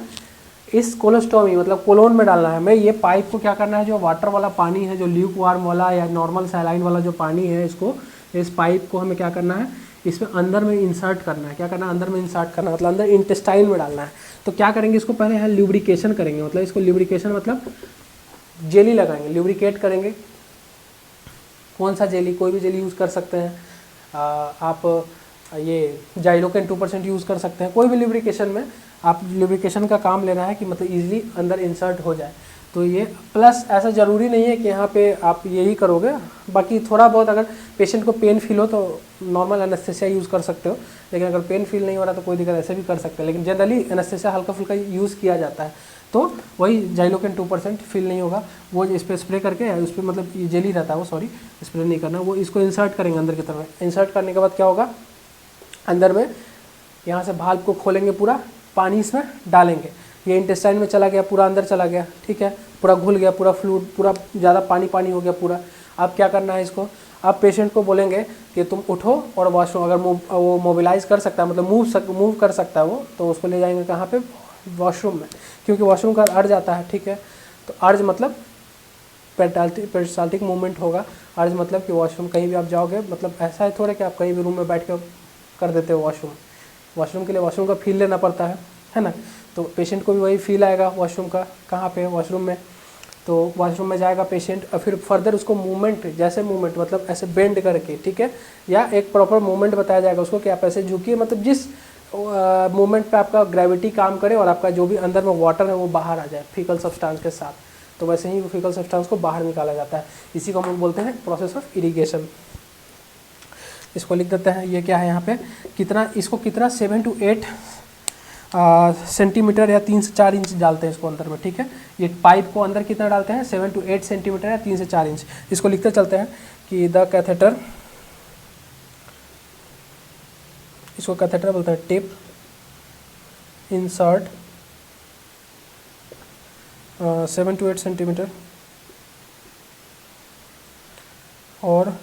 इस कोलोस्टोमी मतलब कोलोन में डालना है हमें। ये पाइप को क्या करना है, जो वाटर वाला पानी है, जो ल्यूक वार्म वाला या नॉर्मल सैलाइन वाला जो पानी है, इसको इस पाइप को हमें क्या करना है, इसमें अंदर में इंसर्ट करना है। क्या करना है, अंदर में इंसर्ट करना, मतलब अंदर इंटेस्टाइन में डालना है। तो क्या करेंगे, इसको पहले यहाँ ल्यूब्रिकेशन करेंगे, मतलब इसको ल्यूब्रिकेशन मतलब जेली लगाएंगे, ल्यूब्रिकेट करेंगे। कौन सा जेली, कोई भी जेली यूज़ कर सकते हैं आप, ये जाइलोकेन 2% यूज़ कर सकते हैं। कोई भी ल्यूब्रिकेशन में आप ल्यूब्रिकेशन का काम लेना है कि मतलब इजीली अंदर इंसर्ट हो जाए। तो ये प्लस ऐसा ज़रूरी नहीं है कि यहाँ पे आप यही करोगे, बाकी थोड़ा बहुत अगर पेशेंट को पेन फील हो तो नॉर्मल एनेस्थेसिया यूज़ कर सकते हो, लेकिन अगर पेन फील नहीं हो रहा तो कोई दिक्कत, ऐसे भी कर सकते हैं। लेकिन जनरली एनेस्थेसिया हल्का फुल्का यूज़ किया जाता है, तो वही जाइलोकेन 2% फील नहीं होगा, वो इस पर स्प्रे करके, उस पर मतलब ये जेली रहता है वो, सॉरी स्प्रे नहीं करना, वो इसको इंसर्ट करेंगे अंदर की तरफ। इंसर्ट करने के बाद क्या होगा, अंदर में यहाँ से भाल्व को खोलेंगे, पूरा पानी इसमें डालेंगे, ये इंटेस्टाइन में चला गया, पूरा अंदर चला गया, ठीक है, पूरा घुल गया, पूरा फ्लूइड, पूरा ज़्यादा पानी पानी हो गया पूरा। अब क्या करना है इसको, आप पेशेंट को बोलेंगे कि तुम उठो और वॉशरूम, अगर वो मोबिलाइज कर सकता है, मतलब मूव कर सकता है वो, तो उसको ले जाएंगे कहाँ पे, वॉशरूम में, क्योंकि वॉशरूम का अर्ज आता है, ठीक है। तो अर्ज मतलब पेरिस्टाल्टिक मूवमेंट होगा। अर्ज मतलब कि वॉशरूम कहीं भी आप जाओगे, मतलब ऐसा है थोड़ा कि आप कहीं भी रूम में बैठ कर देते हो वॉशरूम के लिए वॉशरूम का फील लेना पड़ता है ना। तो पेशेंट को भी वही फील आएगा वॉशरूम का, कहाँ पे, वॉशरूम में। तो वॉशरूम में जाएगा पेशेंट और फिर फर्दर उसको मूवमेंट, जैसे मूवमेंट मतलब ऐसे बेंड करके, ठीक है, या एक प्रॉपर मूवमेंट बताया जाएगा उसको कि आप ऐसे झुकिए, मतलब जिस मूवमेंट पे आपका ग्रेविटी काम करे और आपका जो भी अंदर में वाटर है वो बाहर आ जाए फीकल सब्सटेंस के साथ। तो वैसे ही वो फीकल सब्सटेंस को बाहर निकाला जाता है, इसी को हम बोलते हैं प्रोसेस ऑफ इरिगेशन। इसको लिख देते हैं, ये क्या है यहाँ पे, कितना, इसको कितना 7 to 8 सेंटीमीटर या 3 से 4 इंच डालते हैं इसको अंदर में, ठीक है। ये पाइप को अंदर कितना डालते हैं, 7 to 8 सेंटीमीटर या 3 से 4 इंच। इसको लिखते चलते हैं कि द कैथेटर, इसको कैथेटर बोलते हैं, टिप इंसर्ट 7 to 8 सेंटीमीटर और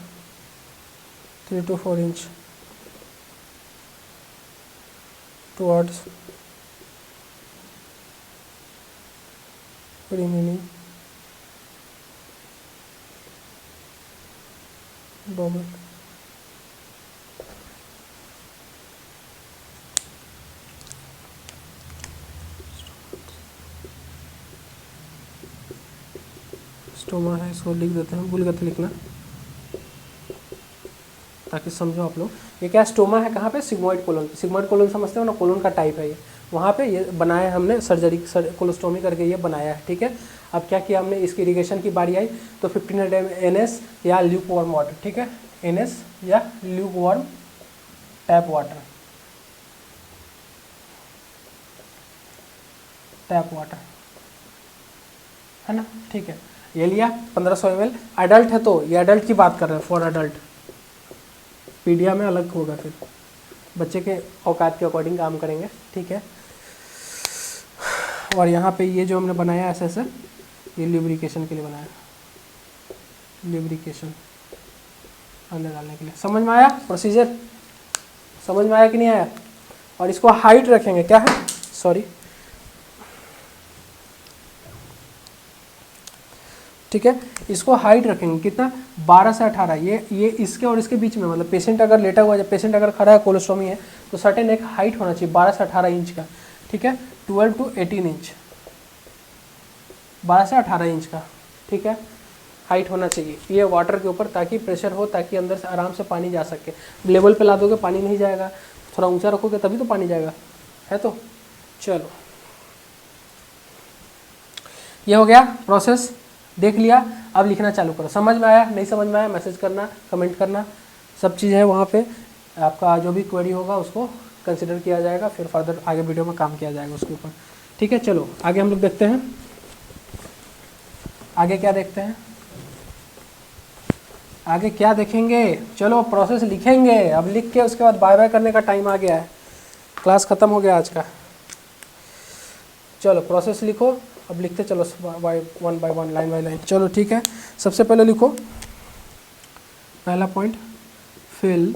3 to 4 inch towards remaining bowel. Stoma है, इसको लिख देते हैं, भूल गए थे लिखना ताकि समझो आप लोग। ये क्या स्टोमा है, कहाँ पे, सिग्मोइड कोलन। सिग्मोइड कोलन समझते हो ना, कोलन का टाइप है ये, वहाँ पे ये बनाया हमने सर्जरी कोलोस्टोमी करके ये बनाया है, ठीक है। अब क्या किया हमने, इसकी इरिगेशन की बारी आई तो 1500 NS या ल्यूक वार्म वाटर, ठीक है, NS या Luke warm tap water, tap water है ना, ठीक है। ये लिया 1500 ml। एडल्ट है तो ये एडल्ट की बात कर रहे हैं, फॉर एडल्ट। पीडिया में अलग होगा, फिर बच्चे के औकात के अकॉर्डिंग काम करेंगे, ठीक है। और यहाँ पे ये जो हमने बनाया ऐसे ऐसे, ये ल्यूब्रिकेशन के लिए बनाया, ल्यूब्रिकेशन अंदर डालने के लिए। समझ में आया प्रोसीजर, समझ में आया कि नहीं आया। और इसको हाइट रखेंगे, क्या है, सॉरी, ठीक है, इसको हाइट रखेंगे कितना, 12 से 18। ये इसके और इसके बीच में, मतलब पेशेंट अगर लेटा हुआ है, पेशेंट अगर खड़ा है, कोलोस्टोमी है, तो सर्टेन एक हाइट होना चाहिए 12 से 18 इंच का, ठीक है, 12 to 18 इंच, 12 से 18 इंच का, ठीक है, हाइट होना चाहिए ये वाटर के ऊपर, ताकि प्रेशर हो, ताकि अंदर से आराम से पानी जा सके। लेवल पे ला दोगे पानी नहीं जाएगा, थोड़ा ऊंचा रखोगे तभी तो पानी जाएगा, है तो। चलो ये हो गया प्रोसेस, देख लिया। अब लिखना चालू करो। समझ में आया, नहीं समझ में आया मैसेज करना, कमेंट करना, सब चीज़ है वहाँ पे। आपका जो भी क्वेरी होगा उसको कंसिडर किया जाएगा, फिर फर्दर आगे वीडियो में काम किया जाएगा उसके ऊपर, ठीक है। चलो आगे हम लोग देखते हैं, आगे क्या देखते हैं, आगे क्या देखेंगे। चलो प्रोसेस लिखेंगे, अब लिख के उसके बाद बाय बाय करने का टाइम आ गया है, क्लास ख़त्म हो गया आज का। चलो प्रोसेस लिखो, अब लिखते चलो one by one, line by line. चलो ठीक है, सबसे पहले लिखो पहला point, fill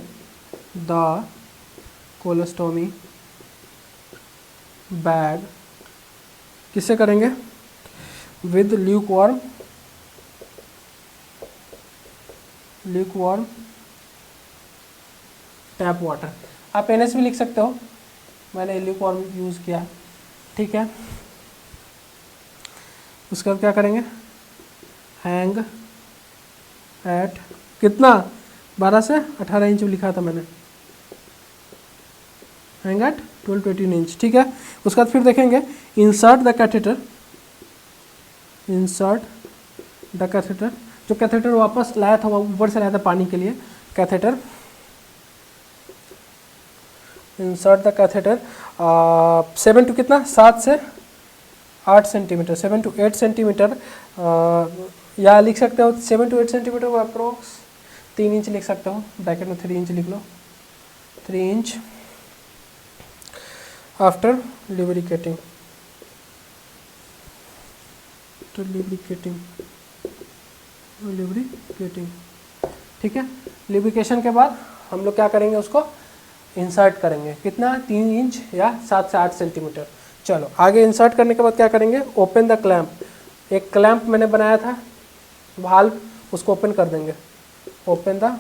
the colostomy bag, किससे करेंगे, with lukewarm tap water. आप NS भी लिख सकते हो, मैंने ल्यूक वार्म यूज़ किया, ठीक है। उसके बाद क्या करेंगे, हैंग एट कितना, 12 से 18 इंच लिखा था मैंने, हैंग एट 12 to 18 इंच, ठीक है। उसके बाद फिर देखेंगे, insert the catheter, insert the catheter, जो कैथेटर वापस लाया था, वो ऊपर से लाया था पानी के लिए, catheter, insert the catheter 7 to कितना, 7 से 8 सेंटीमीटर, 7 to 8 सेंटीमीटर, या लिख सकते हो 7 to 8 सेंटीमीटर को अप्रोक्स 3 इंच लिख सकते हो, ब्रैकेट में 3 इंच लिख लो, 3 इंच आफ्टर lubricating, तो lubricating, ठीक है। lubrication के बाद हम लोग क्या करेंगे, उसको इंसर्ट करेंगे, कितना, 3 इंच या 7 से 8 सेंटीमीटर। चलो आगे इंसर्ट करने के बाद क्या करेंगे, ओपन द क्लैंप, एक क्लैंप मैंने बनाया था वाल्व, उसको ओपन कर देंगे, ओपन द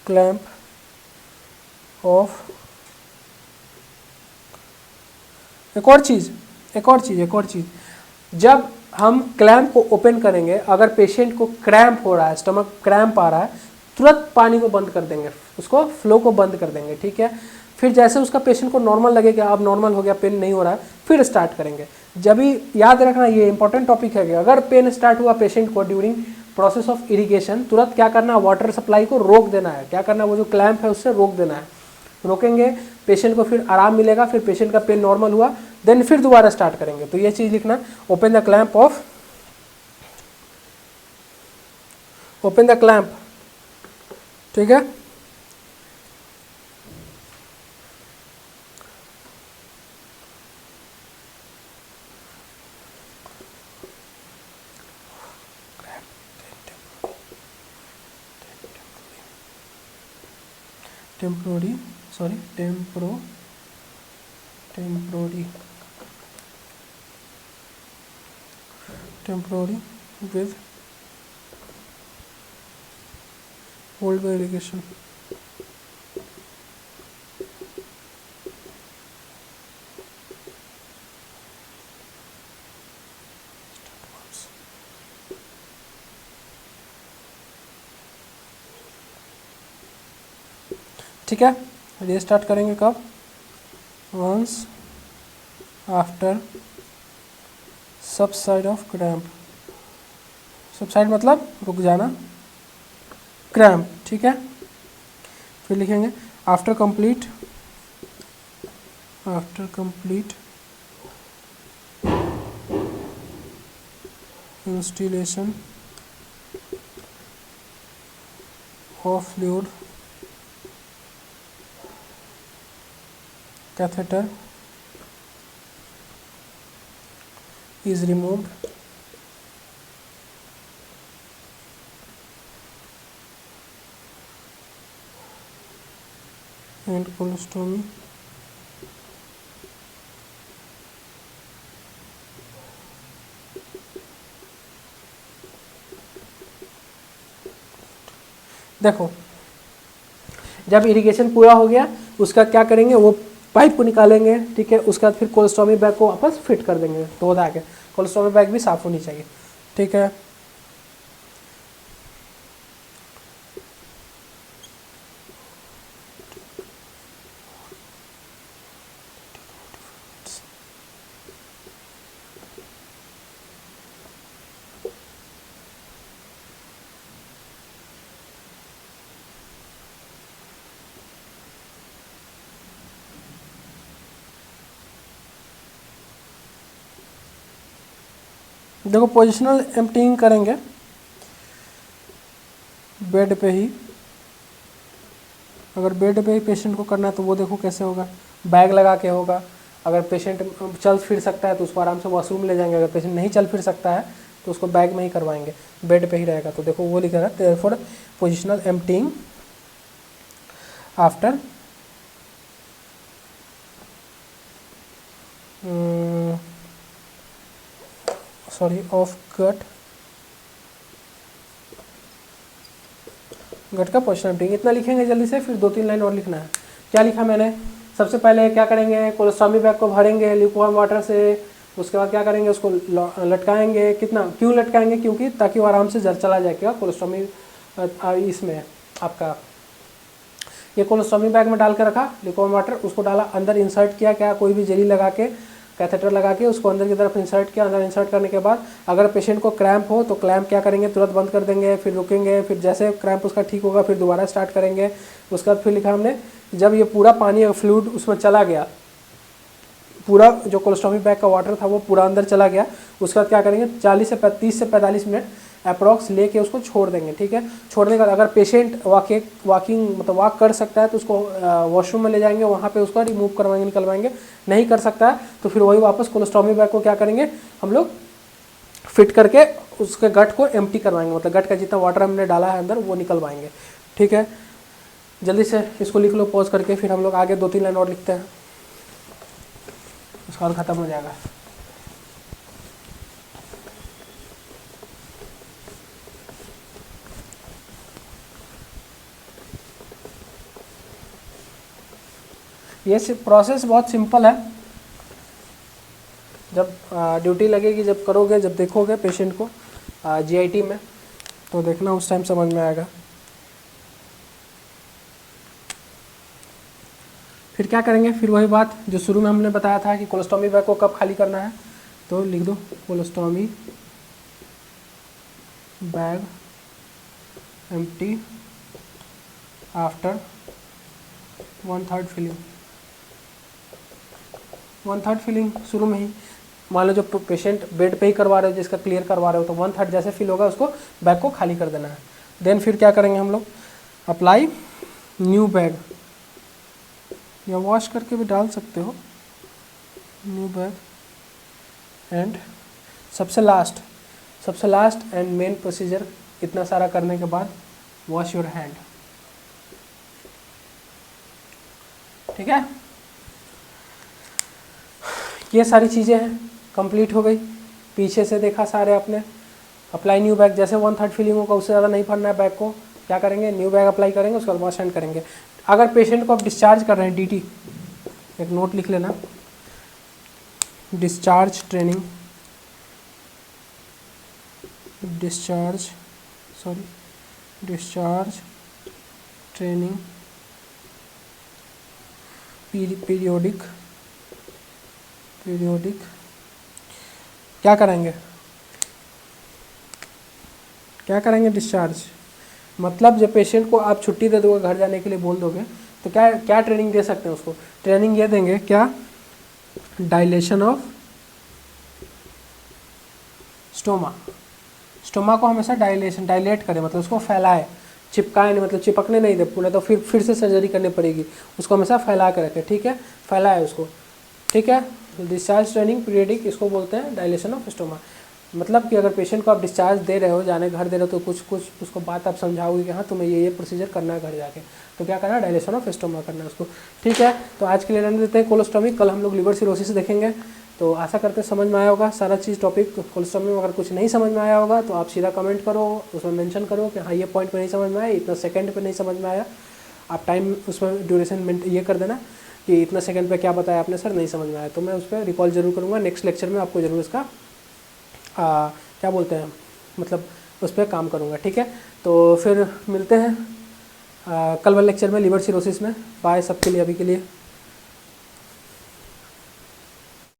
क्लैंप ऑफ। एक और चीज़, जब हम क्लैंप को ओपन करेंगे, अगर पेशेंट को क्रैम्प हो रहा है, स्टमक क्रैम्प आ रहा है, तुरंत पानी को बंद कर देंगे, उसको फ्लो को बंद कर देंगे, ठीक है। फिर जैसे उसका पेशेंट को नॉर्मल लगेगा, अब नॉर्मल हो गया, पेन नहीं हो रहा है, फिर स्टार्ट करेंगे। जब भी याद रखना, ये इंपॉर्टेंट टॉपिक है कि अगर पेन स्टार्ट हुआ पेशेंट को ड्यूरिंग प्रोसेस ऑफ इरिगेशन, तुरंत क्या करना है, वाटर सप्लाई को रोक देना है, क्या करना है, वो जो क्लैंप है उससे रोक देना है। रोकेंगे, पेशेंट को फिर आराम मिलेगा, फिर पेशेंट का पेन नॉर्मल हुआ, देन फिर दोबारा स्टार्ट करेंगे। तो ये चीज़ लिखना, ओपन द क्लैंप, ठीक है। Temporary with hold by irrigation. ठीक है, ये स्टार्ट करेंगे कब? Once after subside of cramp. Subside मतलब रुक जाना, क्रैम्प। ठीक है, फिर लिखेंगे after complete installation of fluid catheter is removed and colostomy देखो, जब इरिगेशन पूरा हो गया उसका क्या करेंगे, वो पाइप को निकालेंगे। ठीक है, उसके बाद फिर कोलेस्टोमी बैग को वापस फिट कर देंगे धो धा के। कोलेस्टोमी बैग भी साफ़ होनी चाहिए। ठीक है, देखो पोजिशनल एम्प्टीइंग करेंगे बेड पे ही। अगर बेड पे ही पेशेंट को करना है तो वो देखो कैसे होगा, बैग लगा के होगा। अगर पेशेंट चल फिर सकता है तो उसको आराम से वॉशरूम ले जाएंगे। अगर पेशेंट नहीं चल फिर सकता है तो उसको बैग में ही करवाएंगे, बेड पे ही रहेगा। तो देखो वो लिखा है therefore positional emptying after of gut का पोजिशनल एम्प्टीइंग। इतना लिखेंगे जल्दी से। फिर 2-3 लाइन और लिखना है। क्या लिखा मैंने? सबसे पहले क्या करेंगे, कोलेस्टोमी बैग को भरेंगे ल्यूकवार्म वाटर से। उसके बाद क्या करेंगे, उसको लटकाएंगे। कितना, क्यों लटकाएंगे? क्योंकि ताकि वो आराम से जल चला जाएगा कोलेस्टोमी इसमें आपका। ये कोलेस्टोमी बैग में डाल के रखा ल्यूकवार्म वाटर, उसको डाला अंदर, इंसर्ट किया क्या, कोई भी जेली लगा के, कैथेटर लगा के उसको अंदर की तरफ इंसर्ट किया। अंदर इंसर्ट करने के बाद अगर पेशेंट को क्रैम्प हो तो क्लैम्प क्या करेंगे, तुरंत बंद कर देंगे, फिर रुकेंगे, फिर जैसे क्रैम्प उसका ठीक होगा फिर दोबारा स्टार्ट करेंगे। उसके बाद फिर लिखा हमने, जब ये पूरा पानी और फ्लूइड उसमें चला गया, पूरा जो कोलेस्टोमी बैग का वाटर था वो पूरा अंदर चला गया, उसके बाद क्या करेंगे, 30 से 45 मिनट अप्रॉक्स लेके उसको छोड़ देंगे। ठीक है, छोड़ने के बाद अगर पेशेंट वॉकिंग मतलब वॉक कर सकता है तो उसको वॉशरूम में ले जाएंगे, वहाँ पे उसको रिमूव करवाएंगे, निकलवाएंगे। नहीं कर सकता है तो फिर वही वापस कोलेस्टोमी बैग को क्या करेंगे हम लोग, फिट करके उसके गट को एम्प्टी करवाएंगे। मतलब गट का जितना वाटर हमने डाला है अंदर वो निकलवाएंगे। ठीक है, जल्दी से इसको लिख लो पॉज करके। फिर हम लोग आगे 2-3 लाइन और लिखते हैं, उसका खत्म हो जाएगा। ये प्रोसेस बहुत सिंपल है। जब ड्यूटी लगेगी, जब करोगे, जब देखोगे पेशेंट को जीआईटी में, तो देखना उस टाइम समझ में आएगा। फिर क्या करेंगे, फिर वही बात जो शुरू में हमने बताया था कि कोलेस्टोमी बैग को कब खाली करना है। तो लिख दो colostomy bag empty after 1/3 filling. 1/3 filling शुरू में ही, मान लो जो पेशेंट बेड पे ही करवा रहे हो, जिसका क्लियर करवा रहे हो, तो 1/3 जैसे फिल होगा उसको बैग को खाली कर देना है। देन फिर क्या करेंगे हम लोग, अप्लाई न्यू बैग, या वॉश करके भी डाल सकते हो, न्यू बैग। एंड सबसे लास्ट एंड मेन प्रोसीजर, इतना सारा करने के बाद वॉश योर हैंड। ठीक है, ये सारी चीज़ें हैं, कंप्लीट हो गई। पीछे से देखा सारे अपने। अप्लाई न्यू बैग, जैसे 1/3 फिलिंग होगा उससे ज़्यादा नहीं भरना है बैग को, क्या करेंगे, न्यू बैग अप्लाई करेंगे, उसके बाद वहाँ सेंड करेंगे। अगर पेशेंट को आप डिस्चार्ज कर रहे हैं, डीटी, एक नोट लिख लेना, discharge training, discharge training periodic क्या करेंगे डिस्चार्ज, मतलब जब पेशेंट को आप छुट्टी दे दोगे, घर जाने के लिए बोल दोगे, तो क्या क्या ट्रेनिंग दे सकते हैं उसको, ट्रेनिंग ये देंगे क्या, डायलेशन ऑफ स्टोमा को हमेशा डायलेट करें, मतलब उसको फैलाए, चिपकाए नहीं, मतलब चिपकने नहीं दे पूरा, तो फिर से सर्जरी करनी पड़ेगी, उसको हमेशा फैला के रखें, ठीक है, फैलाए उसको, ठीक है। डिस्चार्ज ट्रेनिंग पीरियडिक, इसको बोलते हैं डायलेशन ऑफ स्टोमा। मतलब कि अगर पेशेंट को आप डिस्चार्ज दे रहे हो, जाने घर दे रहे हो, तो कुछ उसको बात आप समझाओगे कि हाँ तुम्हें ये प्रोसीजर करना है घर जाके, तो क्या करना है, डायलेशन ऑफ स्टोमा करना है उसको, ठीक है। तो आज के लिए रहने देते हैं कोलोस्टोमी, कल हम लोग लिवर सिरोसिस देखेंगे। तो आशा करते हैं समझ में आया होगा सारा चीज़ टॉपिक। कोलोस्टोमी में अगर कुछ नहीं समझ में आया होगा तो आप सीधा कमेंट करो, उसमें मेंशन करो कि हाँ ये पॉइंट पे नहीं समझ में आया, इतना सेकंड पे नहीं समझ में आया, आप टाइम उसमें ड्यूरेशन ये कर देना कि इतना सेकंड पे क्या बताया आपने सर, नहीं समझ में आया, तो मैं उस पर रिकॉल जरूर करूँगा, नेक्स्ट लेक्चर में आपको ज़रूर इसका क्या बोलते हैं, मतलब उस पर काम करूँगा, ठीक है। तो फिर मिलते हैं कल वाले लेक्चर में लिवर सिरोसिस में। बाय सबके लिए, अभी के लिए।